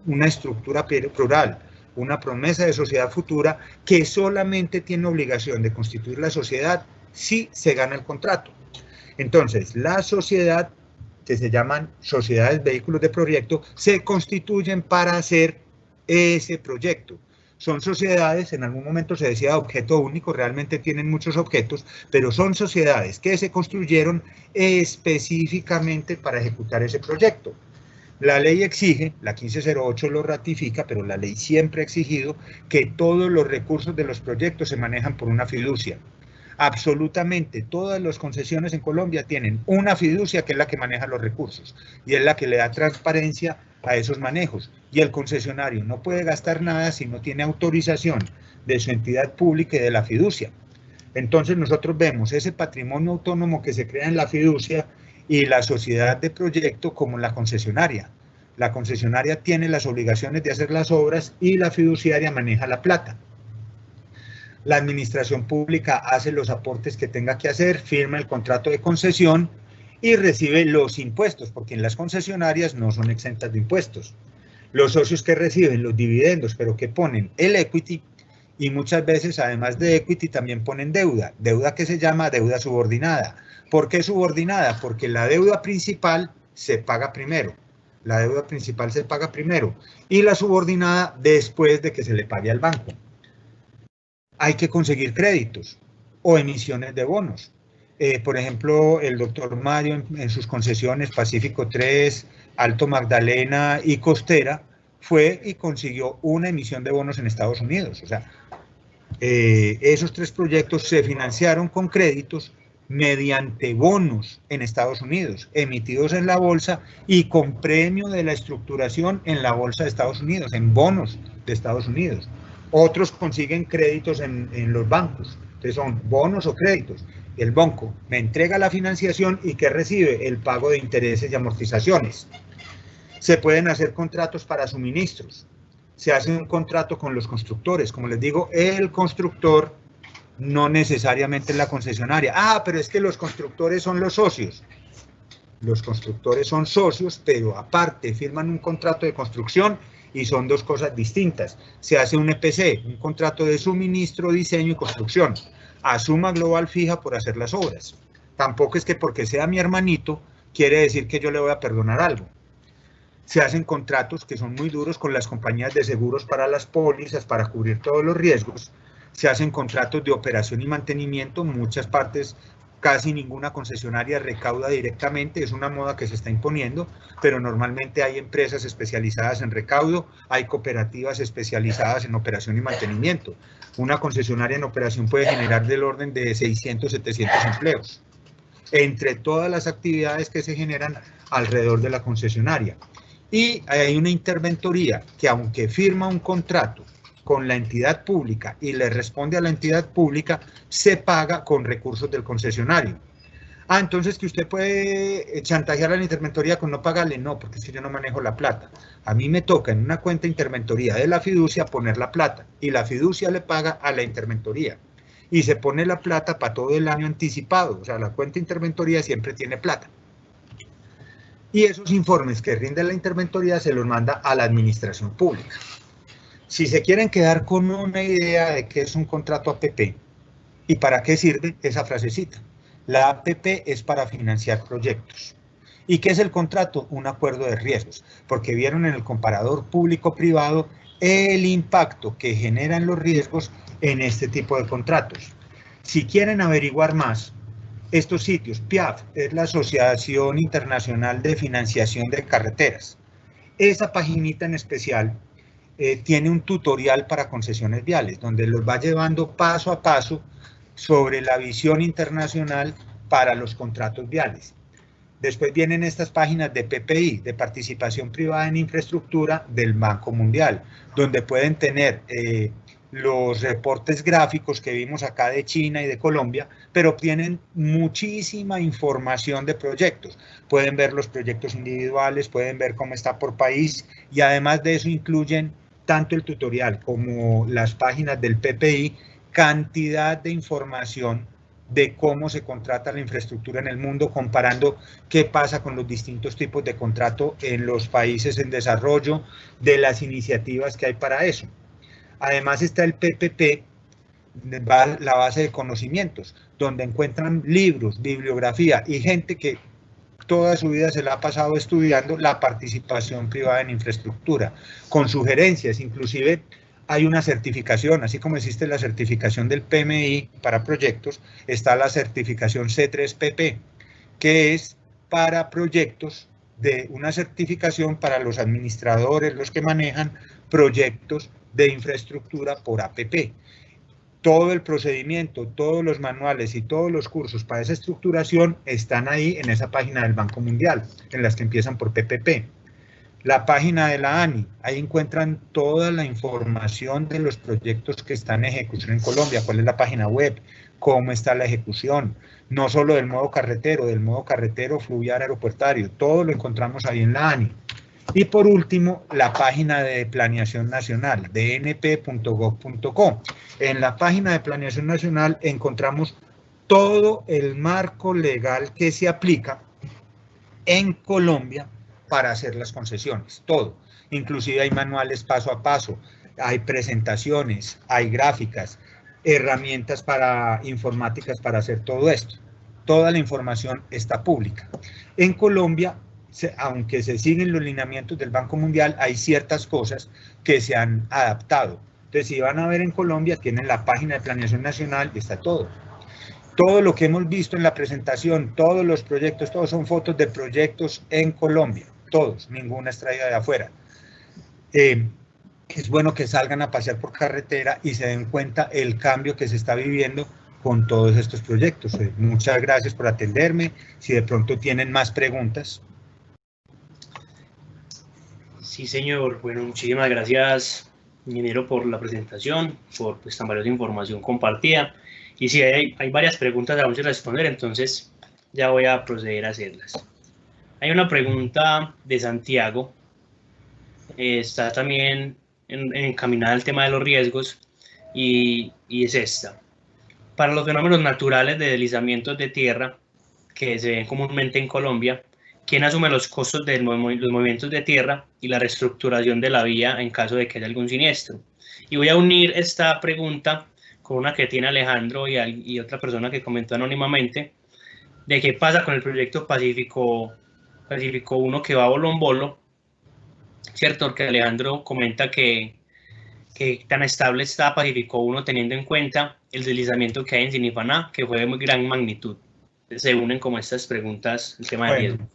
una estructura plural, una promesa de sociedad futura que solamente tiene obligación de constituir la sociedad si se gana el contrato. Entonces, la sociedad, que se llaman sociedades vehículos de proyecto, se constituyen para hacer ese proyecto. Son sociedades, en algún momento se decía objeto único, realmente tienen muchos objetos, pero son sociedades que se construyeron específicamente para ejecutar ese proyecto. La ley exige, la 1508 lo ratifica, pero la ley siempre ha exigido que todos los recursos de los proyectos se manejan por una fiducia. Absolutamente todas las concesiones en Colombia tienen una fiducia que es la que maneja los recursos y es la que le da transparencia a esos manejos. Y el concesionario no puede gastar nada si no tiene autorización de su entidad pública y de la fiducia. Entonces nosotros vemos ese patrimonio autónomo que se crea en la fiducia y la sociedad de proyecto como la concesionaria. La concesionaria tiene las obligaciones de hacer las obras y la fiduciaria maneja la plata. La administración pública hace los aportes que tenga que hacer, firma el contrato de concesión y recibe los impuestos, porque en las concesionarias no son exentas de impuestos. Los socios que reciben los dividendos, pero que ponen el equity, y muchas veces, además de equity, también ponen deuda que se llama deuda subordinada. ¿Por qué subordinada? Porque la deuda principal se paga primero. Y la subordinada después de que se le pague al banco. Hay que conseguir créditos o emisiones de bonos. Por ejemplo, el doctor Mario en sus concesiones Pacífico 3, Alto Magdalena y Costera fue y consiguió una emisión de bonos en Estados Unidos. O sea, esos 3 proyectos se financiaron con créditos mediante bonos en Estados Unidos, emitidos en la bolsa y con premio de la estructuración en la bolsa de Estados Unidos, en bonos de Estados Unidos. Otros consiguen créditos en los bancos, entonces son bonos o créditos. El banco me entrega la financiación y ¿qué recibe? El pago de intereses y amortizaciones. Se pueden hacer contratos para suministros. Se hace un contrato con los constructores. Como les digo, el constructor no necesariamente es la concesionaria. Ah, pero es que los constructores son los socios. Los constructores son socios, pero aparte firman un contrato de construcción y son 2 cosas distintas. Se hace un EPC, un contrato de suministro, diseño y construcción, a suma global fija por hacer las obras. Tampoco es que porque sea mi hermanito, quiere decir que yo le voy a perdonar algo. Se hacen contratos que son muy duros con las compañías de seguros para las pólizas, para cubrir todos los riesgos. Se hacen contratos de operación y mantenimiento, muchas partes, casi ninguna concesionaria recauda directamente, es una moda que se está imponiendo, pero normalmente hay empresas especializadas en recaudo, hay cooperativas especializadas en operación y mantenimiento. Una concesionaria en operación puede generar del orden de 600, 700 empleos, entre todas las actividades que se generan alrededor de la concesionaria. Y hay una interventoría que, aunque firma un contrato con la entidad pública y le responde a la entidad pública, se paga con recursos del concesionario. Ah, entonces que usted puede chantajear a la interventoría con no pagarle. No, porque si yo no manejo la plata. A mí me toca en una cuenta interventoría de la fiducia poner la plata y la fiducia le paga a la interventoría. Y se pone la plata para todo el año anticipado. O sea, la cuenta interventoría siempre tiene plata. Y esos informes que rinde la interventoría se los manda a la administración pública. Si se quieren quedar con una idea de qué es un contrato APP y para qué sirve esa frasecita. La APP es para financiar proyectos. ¿Y qué es el contrato? Un acuerdo de riesgos, porque vieron en el comparador público-privado el impacto que generan los riesgos en este tipo de contratos. Si quieren averiguar más, estos sitios, PIAF es la Asociación Internacional de Financiación de Carreteras. Esa paginita en especial tiene un tutorial para concesiones viales, donde los va llevando paso a paso sobre la visión internacional para los contratos viales. Después vienen estas páginas de PPI, de participación privada en infraestructura del Banco Mundial, donde pueden tener los reportes gráficos que vimos acá de China y de Colombia, pero obtienen muchísima información de proyectos. Pueden ver los proyectos individuales, pueden ver cómo está por país, y además de eso incluyen tanto el tutorial como las páginas del PPI, cantidad de información de cómo se contrata la infraestructura en el mundo, comparando qué pasa con los distintos tipos de contrato en los países en desarrollo, de las iniciativas que hay para eso. Además está el PPP, la base de conocimientos, donde encuentran libros, bibliografía y gente que toda su vida se la ha pasado estudiando la participación privada en infraestructura, con sugerencias. Inclusive hay una certificación, así como existe la certificación del PMI para proyectos, está la certificación C3PP, que es para proyectos, de una certificación para los administradores, los que manejan proyectos de infraestructura por APP. Todo el procedimiento, todos los manuales y todos los cursos para esa estructuración están ahí en esa página del Banco Mundial, en las que empiezan por PPP. La página de la ANI, ahí encuentran toda la información de los proyectos que están en ejecución en Colombia, cuál es la página web, cómo está la ejecución, no solo del modo carretero fluvial aeropuertario, todo lo encontramos ahí en la ANI. Y por último, la página de Planeación Nacional, dnp.gov.co. En la página de Planeación Nacional encontramos todo el marco legal que se aplica en Colombia para hacer las concesiones, todo. Inclusive hay manuales paso a paso, hay presentaciones, hay gráficas, herramientas informáticas para hacer todo esto. Toda la información está pública. En Colombia, aunque se siguen los lineamientos del Banco Mundial, hay ciertas cosas que se han adaptado. Entonces, si van a ver en Colombia, tienen la página de Planeación Nacional y está todo. Todo lo que hemos visto en la presentación, todos los proyectos, todos son fotos de proyectos en Colombia, todos, ninguna es traída de afuera. Es bueno que salgan a pasear por carretera y se den cuenta el cambio que se está viviendo con todos estos proyectos. Muchas gracias por atenderme. Si de pronto tienen más preguntas. Sí, señor. Bueno, muchísimas gracias, ingeniero, por la presentación, por tan valiosa información compartida. Y sí, hay varias preguntas a responder, entonces ya voy a proceder a hacerlas. Hay una pregunta de Santiago, está también encaminada al tema de los riesgos, y es esta. Para los fenómenos naturales de deslizamientos de tierra que se ven comúnmente en Colombia, ¿quién asume los costos de los movimientos de tierra y la reestructuración de la vía en caso de que haya algún siniestro? Y voy a unir esta pregunta con una que tiene Alejandro y otra persona que comentó anónimamente, de qué pasa con el proyecto Pacífico 1 que va a Bolo, ¿cierto? Porque Alejandro comenta que tan estable está Pacífico 1 teniendo en cuenta el deslizamiento que hay en Sinifaná, que fue de muy gran magnitud. Se unen como estas preguntas, el tema de riesgo.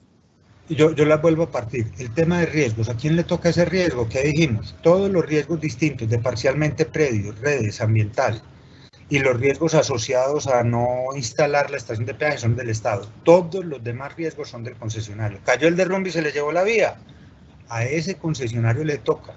Yo las vuelvo a partir. El tema de riesgos, ¿a quién le toca ese riesgo? ¿Qué dijimos? Todos los riesgos distintos de parcialmente predios, redes, ambiental, y los riesgos asociados a no instalar la estación de peaje son del Estado. Todos los demás riesgos son del concesionario. Cayó el derrumbe y se le llevó la vía. A ese concesionario le toca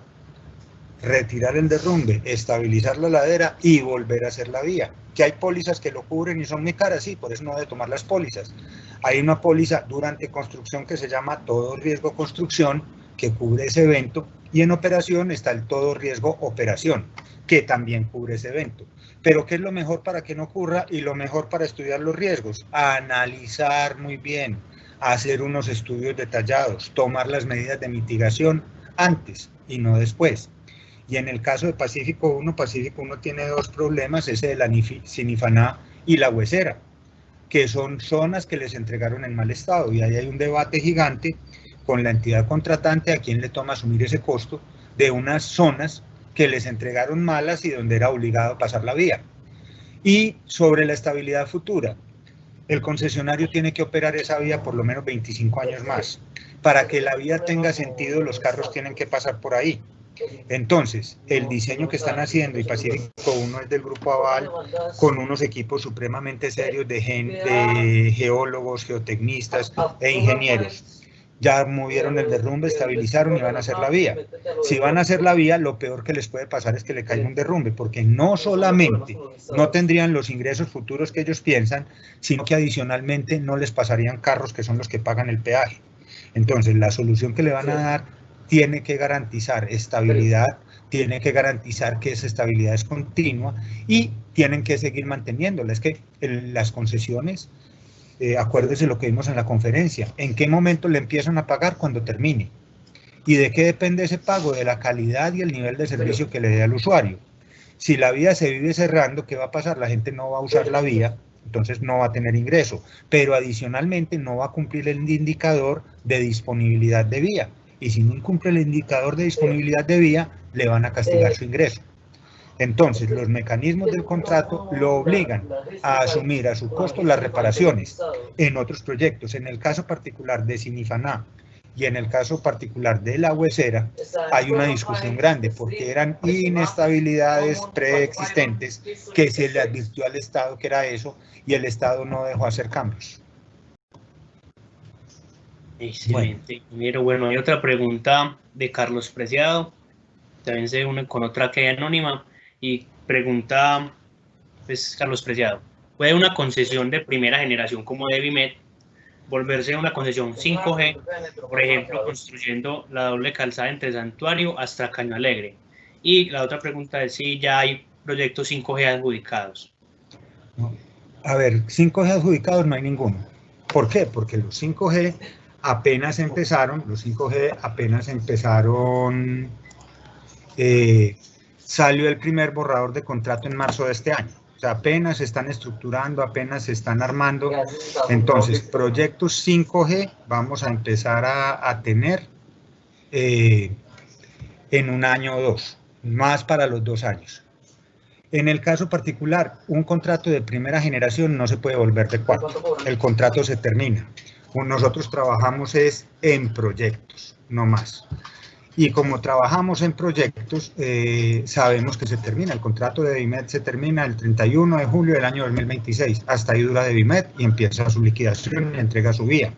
retirar el derrumbe, estabilizar la ladera y volver a hacer la vía. Que hay pólizas que lo cubren y son muy caras, sí, por eso no debe tomar las pólizas. Hay una póliza durante construcción que se llama todo riesgo construcción, que cubre ese evento, y en operación está el todo riesgo operación, que también cubre ese evento. Pero ¿qué es lo mejor para que no ocurra y lo mejor para estudiar los riesgos? Analizar muy bien, hacer unos estudios detallados, tomar las medidas de mitigación antes y no después. Y en el caso de Pacífico 1 tiene dos problemas, ese de la Sinifaná y la Huesera, que son zonas que les entregaron en mal estado, y ahí hay un debate gigante con la entidad contratante a quien le toma asumir ese costo de unas zonas que les entregaron malas y donde era obligado pasar la vía. Y sobre la estabilidad futura, el concesionario tiene que operar esa vía por lo menos 25 años más. Para que la vía tenga sentido, los carros tienen que pasar por ahí. Entonces, el diseño que están haciendo, y Pacífico 1 es del Grupo Aval, con unos equipos supremamente serios de geólogos, geotecnistas e ingenieros. Ya movieron el derrumbe, estabilizaron y van a hacer la vía. Si van a hacer la vía, lo peor que les puede pasar es que le caiga un derrumbe, porque no solamente no tendrían los ingresos futuros que ellos piensan, sino que adicionalmente no les pasarían carros que son los que pagan el peaje. Entonces, la solución que le van a dar tiene que garantizar estabilidad, tiene que garantizar que esa estabilidad es continua y tienen que seguir manteniéndola. Es que las concesiones, acuérdese lo que vimos en la conferencia, ¿en qué momento le empiezan a pagar? Cuando termine. ¿Y de qué depende ese pago? De la calidad y el nivel de servicio que le dé al usuario. Si la vía se vive cerrando, ¿qué va a pasar? La gente no va a usar la vía, entonces no va a tener ingreso, pero adicionalmente no va a cumplir el indicador de disponibilidad de vía. Y si no incumple el indicador de disponibilidad de vía, le van a castigar su ingreso. Entonces, los mecanismos del contrato lo obligan a asumir a su costo las reparaciones en otros proyectos. En el caso particular de Sinifaná y en el caso particular de La Huesera, hay una discusión grande porque eran inestabilidades preexistentes que se le advirtió al Estado que era eso y el Estado no dejó hacer cambios. Excelente, ingeniero. Bueno, hay otra pregunta de Carlos Preciado, también se une con otra que hay anónima, y pregunta, pues, Carlos Preciado, ¿puede una concesión de primera generación como Devimed volverse una concesión 5G, por ejemplo, construyendo la doble calzada entre Santuario hasta Caño Alegre? Y la otra pregunta es si ya hay proyectos 5G adjudicados. A ver, 5G adjudicados no hay ninguno. ¿Por qué? Porque los 5G apenas empezaron, salió el primer borrador de contrato en marzo de este año. O sea, apenas se están estructurando, apenas se están armando. Entonces, proyectos 5G vamos a empezar a tener en un año o dos, más para los 2 años. En el caso particular, un contrato de primera generación no se puede volver de 4. El contrato se termina. Nosotros trabajamos es en proyectos, no más. Y como trabajamos en proyectos, sabemos que se termina. El contrato de Devimed se termina el 31 de julio del año 2026. Hasta ahí dura Devimed y empieza su liquidación y entrega su vía.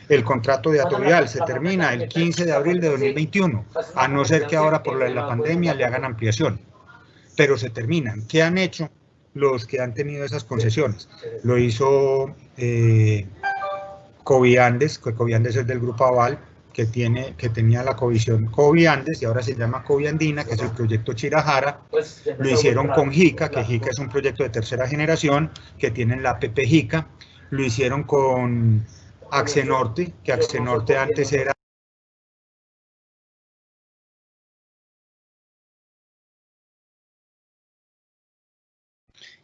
El contrato de Atovial se termina el 15 de abril de 2021, a no ser que ahora por la pandemia le hagan ampliación. Pero se terminan. ¿Qué han hecho los que han tenido esas concesiones? Lo hizo Coviandes, que Coviandes es del Grupo Aval, que tenía la covisión Coviandes y ahora se llama Coviandina, que es el proyecto Chirajara. Lo hicieron con JICA, que JICA es un proyecto de tercera generación, que tienen la APP JICA. Lo hicieron con Accenorte, que Accenorte antes era...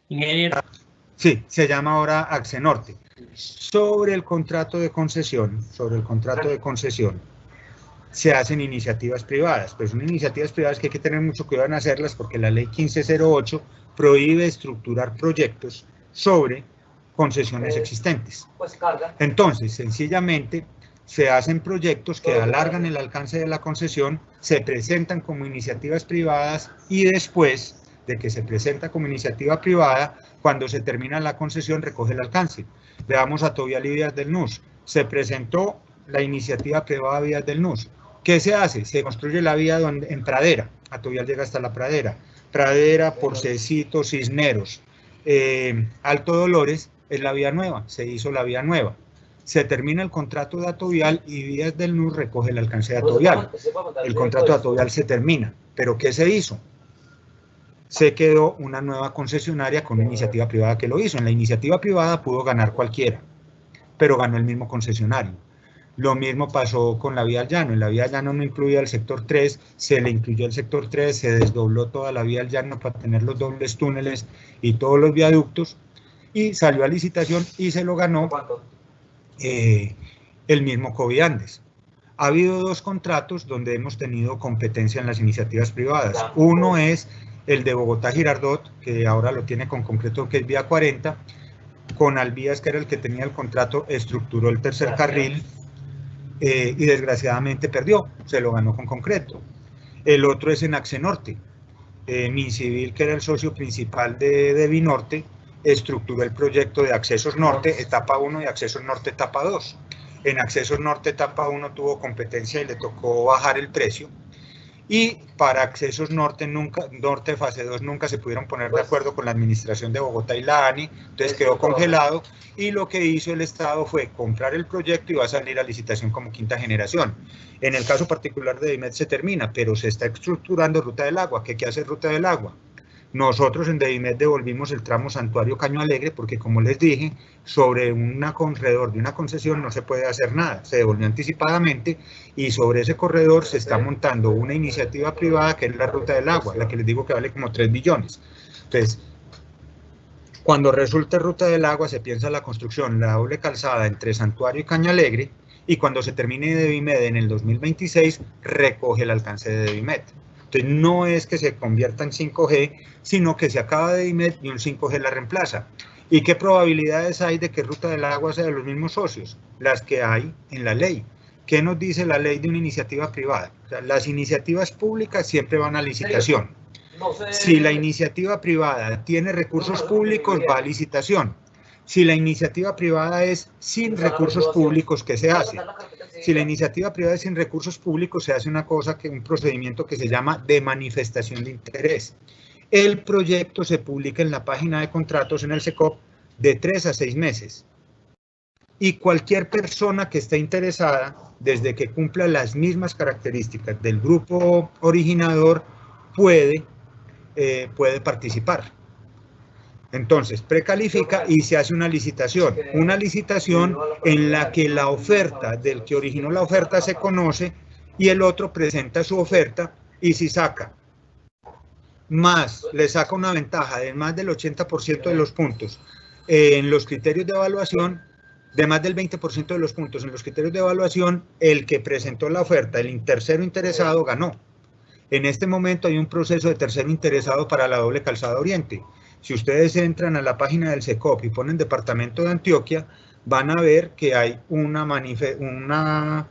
Ingeniero. Sí, se llama ahora Accenorte. Sobre el contrato de concesión, se hacen iniciativas privadas, pero son iniciativas privadas que hay que tener mucho cuidado en hacerlas porque la ley 1508 prohíbe estructurar proyectos sobre concesiones existentes. Entonces, sencillamente, se hacen proyectos que alargan el alcance de la concesión, se presentan como iniciativas privadas y después de que se presenta como iniciativa privada, cuando se termina la concesión recoge el alcance. Veamos a Atovial y Vías del NUS. Se presentó la iniciativa privada Vías del NUS. ¿Qué se hace? Se construye la vía en Pradera. Atovial llega hasta la Pradera. Pradera, Porcecito, Cisneros. Alto Dolores es la vía nueva. Se hizo la vía nueva. Se termina el contrato de Atovial y Vías del NUS recoge el alcance de Atovial. El contrato de Atovial se termina. ¿Pero qué se hizo? Se quedó una nueva concesionaria con una iniciativa privada que lo hizo. En la iniciativa privada pudo ganar cualquiera, pero ganó el mismo concesionario. Lo mismo pasó con la vía al llano. En la vía al llano no incluía el sector 3, se le incluyó el sector 3, se desdobló toda la vía al llano para tener los dobles túneles y todos los viaductos, y salió a licitación y se lo ganó el mismo Coviandes. Ha habido dos contratos donde hemos tenido competencia en las iniciativas privadas. Uno es el de Bogotá-Girardot, que ahora lo tiene con Concreto, que es Vía 40, con Alvías, que era el que tenía el contrato, estructuró el tercer carril y desgraciadamente perdió, se lo ganó con Concreto. El otro es en Accenorte. Mincivil, que era el socio principal de Vinorte, estructuró el proyecto de Accesos Norte, etapa 1 y Accesos Norte, etapa 2. En Accesos Norte, etapa 1 tuvo competencia y le tocó bajar el precio. Y para Accesos Norte fase 2 nunca se pudieron poner de acuerdo con la administración de Bogotá y la ANI, entonces quedó congelado, y lo que hizo el Estado fue comprar el proyecto y va a salir a licitación como quinta generación. En el caso particular de DIMED se termina, pero se está estructurando Ruta del Agua. ¿Qué hace Ruta del Agua? Nosotros en DIMED devolvimos el tramo Santuario Caño Alegre porque, como les dije, sobre un corredor de una concesión no se puede hacer nada, se devolvió anticipadamente, y sobre ese corredor se está montando una iniciativa privada que es la Ruta del Agua, la que les digo que vale como 3 billones. Entonces, cuando resulte Ruta del Agua se piensa la construcción, la doble calzada entre Santuario y Caño Alegre, y cuando se termine de DIMED en el 2026 recoge el alcance de DIMED. Entonces no es que se convierta en 5G, sino que se acaba de DIMED y un 5G la reemplaza. ¿Y qué probabilidades hay de que Ruta del Agua sea de los mismos socios? Las que hay en la ley. ¿Qué nos dice la ley de una iniciativa privada? O sea, las iniciativas públicas siempre van a licitación. Si la iniciativa privada tiene recursos públicos, va a licitación. Si la iniciativa privada es sin recursos públicos, ¿qué se hace? Si la iniciativa privada es sin recursos públicos, se hace un procedimiento que se llama de manifestación de interés. El proyecto se publica en la página de contratos en el SECOP de 3 a 6 meses. Y cualquier persona que esté interesada, desde que cumpla las mismas características del grupo originador, puede participar. Entonces, precalifica y se hace una licitación en la que la oferta del que originó la oferta se conoce y el otro presenta su oferta, y si le saca una ventaja de más del 80% de los puntos en los criterios de evaluación, de más del 20% de los puntos en los criterios de evaluación, el que presentó la oferta, el tercero interesado, ganó. En este momento hay un proceso de tercero interesado para la doble calzada oriente. Si ustedes entran a la página del SECOP y ponen Departamento de Antioquia, van a ver que hay una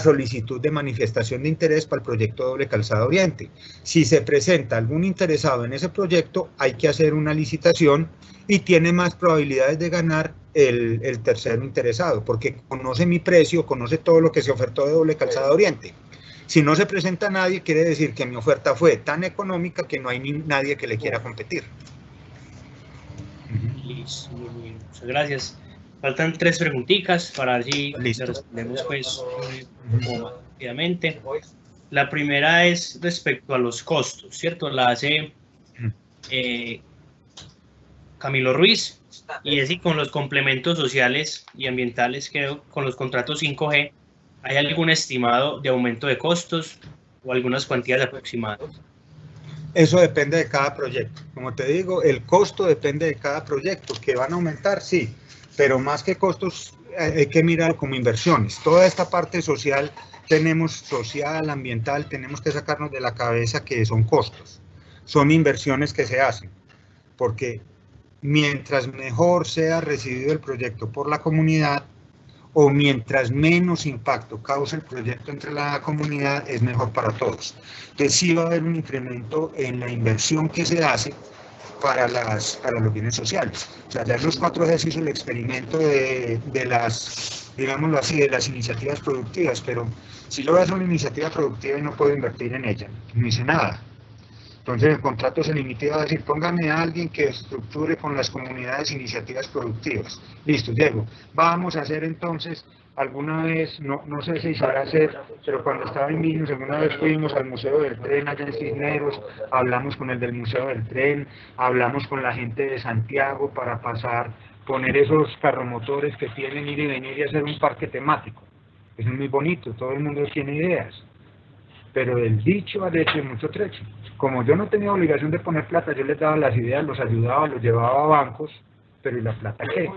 solicitud de manifestación de interés para el proyecto doble calzada oriente. Si se presenta algún interesado en ese proyecto, hay que hacer una licitación y tiene más probabilidades de ganar el tercero interesado, porque conoce mi precio, conoce todo lo que se ofertó de doble calzada oriente. Si no se presenta nadie, quiere decir que mi oferta fue tan económica que no hay nadie que le quiera competir. Listo, muy bien, muchas gracias. Faltan 3 preguntitas para ver si le respondemos pues rápidamente. La primera es respecto a los costos, ¿cierto? La hace Camilo Ruiz, y es si con los complementos sociales y ambientales, creo, con los contratos 5G, ¿hay algún estimado de aumento de costos o algunas cuantías aproximadas? Eso depende de cada proyecto. Como te digo, el costo depende de cada proyecto. ¿Que van a aumentar? Sí, pero más que costos hay que mirar como inversiones. Toda esta parte social, ambiental, tenemos que sacarnos de la cabeza que son costos. Son inversiones que se hacen, porque mientras mejor sea recibido el proyecto por la comunidad, o mientras menos impacto cause el proyecto entre la comunidad, es mejor para todos. Entonces sí va a haber un incremento en la inversión que se hace para los bienes sociales. O sea, ya en los 4G se hizo el experimento de las, digámoslo así, de las iniciativas productivas, pero si yo voy a hacer una iniciativa productiva y no puedo invertir en ella, no hice nada. Entonces el contrato se limita a decir, póngame a alguien que estructure con las comunidades iniciativas productivas. Listo, Diego. Vamos a hacer entonces, alguna vez, no sé si sabrá hacer, pero cuando estaba en Vilnius, alguna vez fuimos al Museo del Tren allá en Cisneros, hablamos con el del Museo del Tren, hablamos con la gente de Santiago para poner esos carromotores que tienen ir y venir y hacer un parque temático. Eso es muy bonito, todo el mundo tiene ideas. Pero del dicho al hecho hay mucho trecho. Como yo no tenía obligación de poner plata, yo les daba las ideas, los ayudaba, los llevaba a bancos, pero ¿y la plata qué?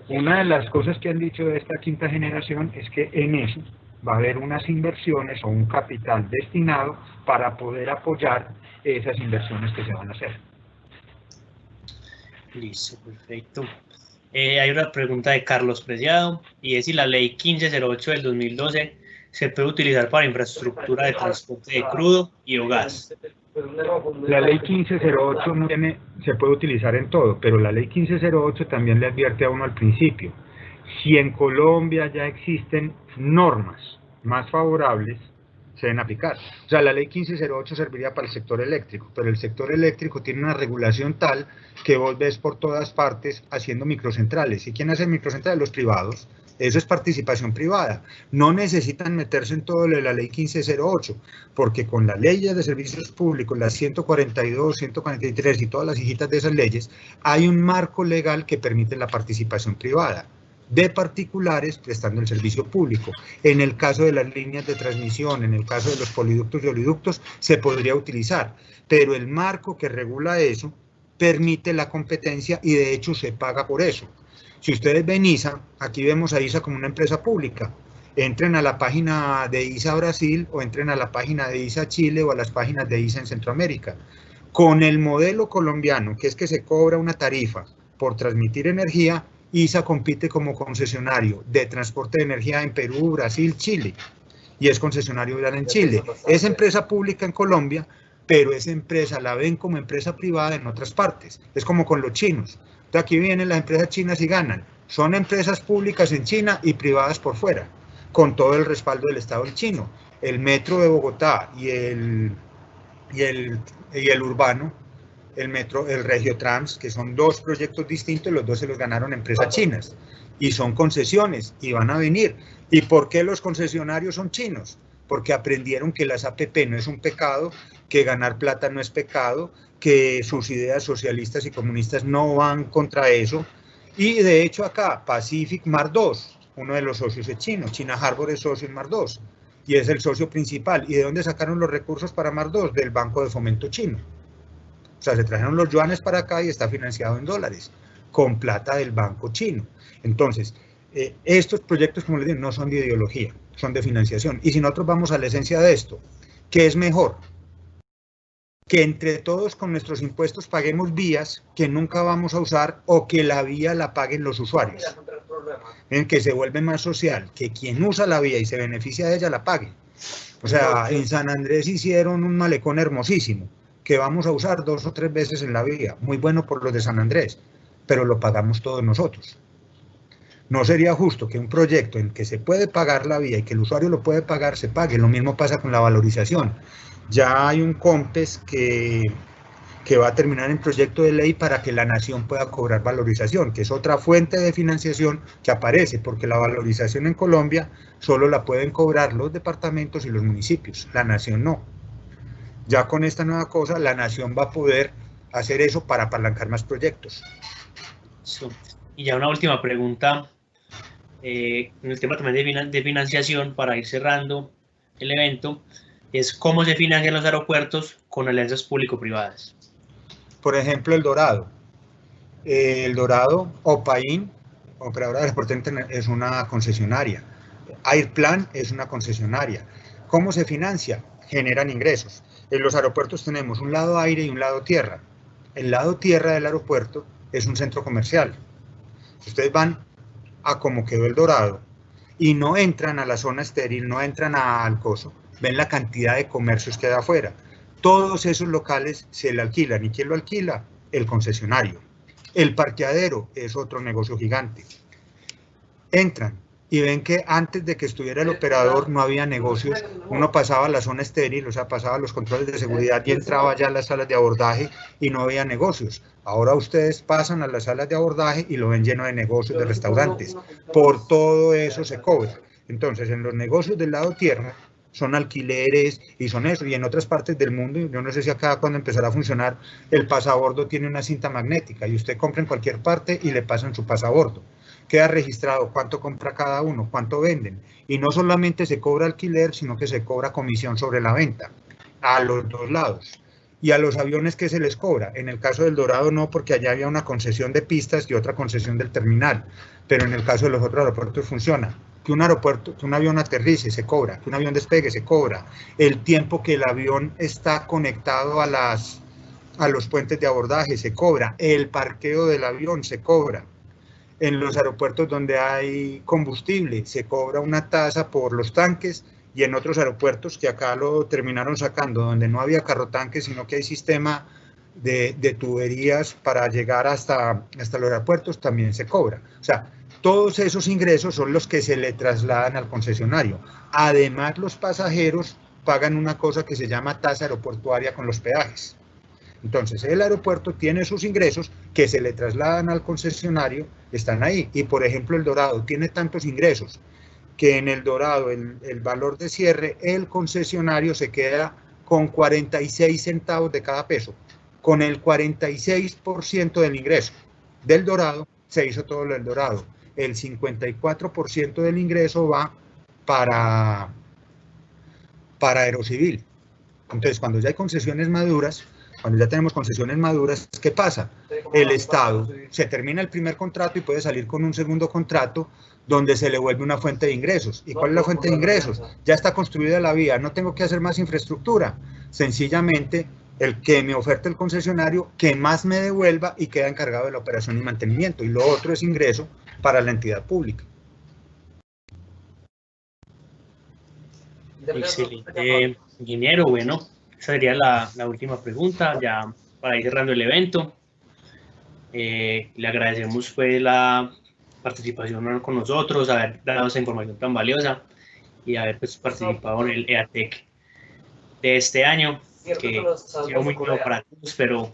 Una de las cosas que han dicho de esta quinta generación es que en eso va a haber unas inversiones o un capital destinado para poder apoyar esas inversiones que se van a hacer. Listo, perfecto. Hay una pregunta de Carlos Preciado, y es si la ley 1508 del 2012 se puede utilizar para infraestructura de transporte de crudo y o gas. La ley 1508 no se puede utilizar en todo, pero la ley 1508 también le advierte a uno al principio. Si en Colombia ya existen normas más favorables, se deben aplicar. O sea, la ley 1508 serviría para el sector eléctrico, pero el sector eléctrico tiene una regulación tal que vos ves por todas partes haciendo microcentrales. ¿Y quién hace microcentrales? Los privados. Eso es participación privada. No necesitan meterse en todo lo de la ley 1508, porque con la ley de servicios públicos, las 142, 143 y todas las hijitas de esas leyes, hay un marco legal que permite la participación privada de particulares prestando el servicio público. En el caso de las líneas de transmisión, en el caso de los poliductos y oleoductos, se podría utilizar, pero el marco que regula eso permite la competencia y de hecho se paga por eso. Si ustedes ven ISA, aquí vemos a ISA como una empresa pública. Entren a la página de ISA Brasil o entren a la página de ISA Chile o a las páginas de ISA en Centroamérica. Con el modelo colombiano, que es que se cobra una tarifa por transmitir energía, ISA compite como concesionario de transporte de energía en Perú, Brasil, Chile, y es concesionario vial en Chile. Es empresa pública en Colombia, pero esa empresa la ven como empresa privada en otras partes. Es como con los chinos. Entonces aquí vienen las empresas chinas y ganan. Son empresas públicas en China y privadas por fuera, con todo el respaldo del Estado chino. El metro de Bogotá y el urbano, el Regiotrans, que son dos proyectos distintos, los dos se los ganaron empresas chinas y son concesiones y van a venir. ¿Y por qué los concesionarios son chinos? Porque aprendieron que las APP no es un pecado, que ganar plata no es pecado, que sus ideas socialistas y comunistas no van contra eso. Y de hecho acá, Pacific Mar 2, uno de los socios es chino, China Harbor es socio en Mar 2 y es el socio principal. ¿Y de dónde sacaron los recursos para Mar 2? Del Banco de Fomento Chino. O sea, se trajeron los yuanes para acá y está financiado en dólares, con plata del banco chino. Entonces, estos proyectos, como les digo, no son de ideología, son de financiación. Y si nosotros vamos a la esencia de esto, ¿qué es mejor? Que entre todos con nuestros impuestos paguemos vías que nunca vamos a usar o que la vía la paguen los usuarios. En que se vuelve más social, que quien usa la vía y se beneficia de ella la pague. O sea, en San Andrés hicieron un malecón hermosísimo, que vamos a usar 2 o 3 veces en la vía, muy bueno por los de San Andrés, pero lo pagamos todos nosotros. No sería justo que un proyecto en que se puede pagar la vía y que el usuario lo puede pagar, se pague. Lo mismo pasa con la valorización. Ya hay un COMPES que va a terminar en proyecto de ley para que la nación pueda cobrar valorización, que es otra fuente de financiación que aparece, porque la valorización en Colombia solo la pueden cobrar los departamentos y los municipios, la nación no. Ya con esta nueva cosa, la nación va a poder hacer eso para apalancar más proyectos. Sí. Y ya una última pregunta, en el tema también de financiación, para ir cerrando el evento, es cómo se financian los aeropuertos con alianzas público-privadas. Por ejemplo, El Dorado. El Dorado, OPAIN, Operadora de Transporte Interno, es una concesionaria. Airplan es una concesionaria. ¿Cómo se financia? Generan ingresos. En los aeropuertos tenemos un lado aire y un lado tierra. El lado tierra del aeropuerto es un centro comercial. Si ustedes van a como quedó El Dorado y no entran a la zona estéril, no entran al coso, ven la cantidad de comercios que hay afuera. Todos esos locales se le alquilan. ¿Y quién lo alquila? El concesionario. El parqueadero es otro negocio gigante. Entran y ven que antes de que estuviera el operador no había negocios. Uno pasaba a la zona estéril, o sea, pasaba los controles de seguridad y entraba ya a las salas de abordaje y no había negocios. Ahora ustedes pasan a las salas de abordaje y lo ven lleno de negocios, de restaurantes. Por todo eso se cobra. Entonces, en los negocios del lado tierra, son alquileres y son eso. Y en otras partes del mundo, yo no sé si acá cuando empezará a funcionar, el pasabordo tiene una cinta magnética y usted compra en cualquier parte y le pasan su pasabordo. Queda registrado cuánto compra cada uno, cuánto venden. Y no solamente se cobra alquiler, sino que se cobra comisión sobre la venta, a los dos lados. Y a los aviones, ¿qué se les cobra? En el caso del Dorado no, porque allá había una concesión de pistas y otra concesión del terminal. Pero en el caso de los otros aeropuertos funciona. que un aeropuerto, que un avión aterrice, se cobra, que un avión despegue, se cobra, el tiempo que el avión está conectado a los puentes de abordaje, se cobra, el parqueo del avión, se cobra. En los aeropuertos donde hay combustible, se cobra una tasa por los tanques, y en otros aeropuertos que acá lo terminaron sacando, donde no había carro tanque, sino que hay sistema de tuberías para llegar hasta los aeropuertos, también se cobra. O sea, todos esos ingresos son los que se le trasladan al concesionario. Además, los pasajeros pagan una cosa que se llama tasa aeroportuaria con los peajes. Entonces, el aeropuerto tiene sus ingresos que se le trasladan al concesionario, están ahí. Y, por ejemplo, el Dorado tiene tantos ingresos que en el Dorado, el valor de cierre, el concesionario se queda con 46 centavos de cada peso. Con el 46% del ingreso del Dorado, se hizo todo lo del Dorado. El 54% del ingreso va para Aerocivil. Entonces, cuando ya hay concesiones maduras, cuando ya tenemos concesiones maduras, ¿qué pasa? El Estado se termina el primer contrato y puede salir con un segundo contrato donde se le vuelve una fuente de ingresos. ¿Y cuál es la fuente de ingresos? Ya está construida la vía, no tengo que hacer más infraestructura. Sencillamente, el que me oferte el concesionario, que más me devuelva y queda encargado de la operación y mantenimiento. Y lo otro es ingreso para la entidad pública. Excelente, ingeniero. Bueno, esa sería la última pregunta, ya para ir cerrando el evento. Le agradecemos pues la participación con nosotros, haber dado esa información tan valiosa y haber pues, participado en el EATEC de este año, que ha sido muy nuevo para todos, pero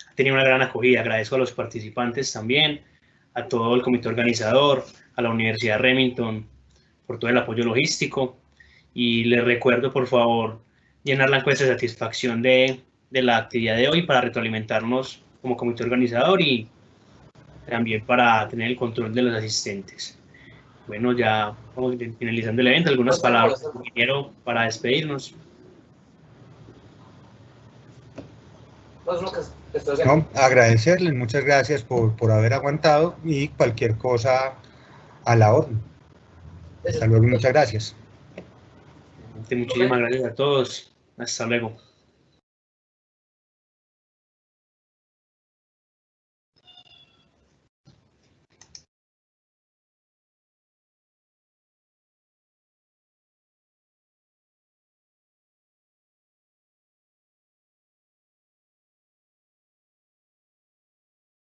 ha tenido una gran acogida. Agradezco a los participantes también, a todo el comité organizador, a la Universidad Remington por todo el apoyo logístico, y les recuerdo por favor llenar la encuesta de satisfacción de la actividad de hoy para retroalimentarnos como comité organizador y también para tener el control de los asistentes. Bueno, ya vamos finalizando el evento. Algunas palabras, ingeniero, para despedirnos. No, agradecerles, muchas gracias por haber aguantado, y cualquier cosa a la orden. Hasta luego y muchas gracias. Muchísimas gracias a todos. Hasta luego.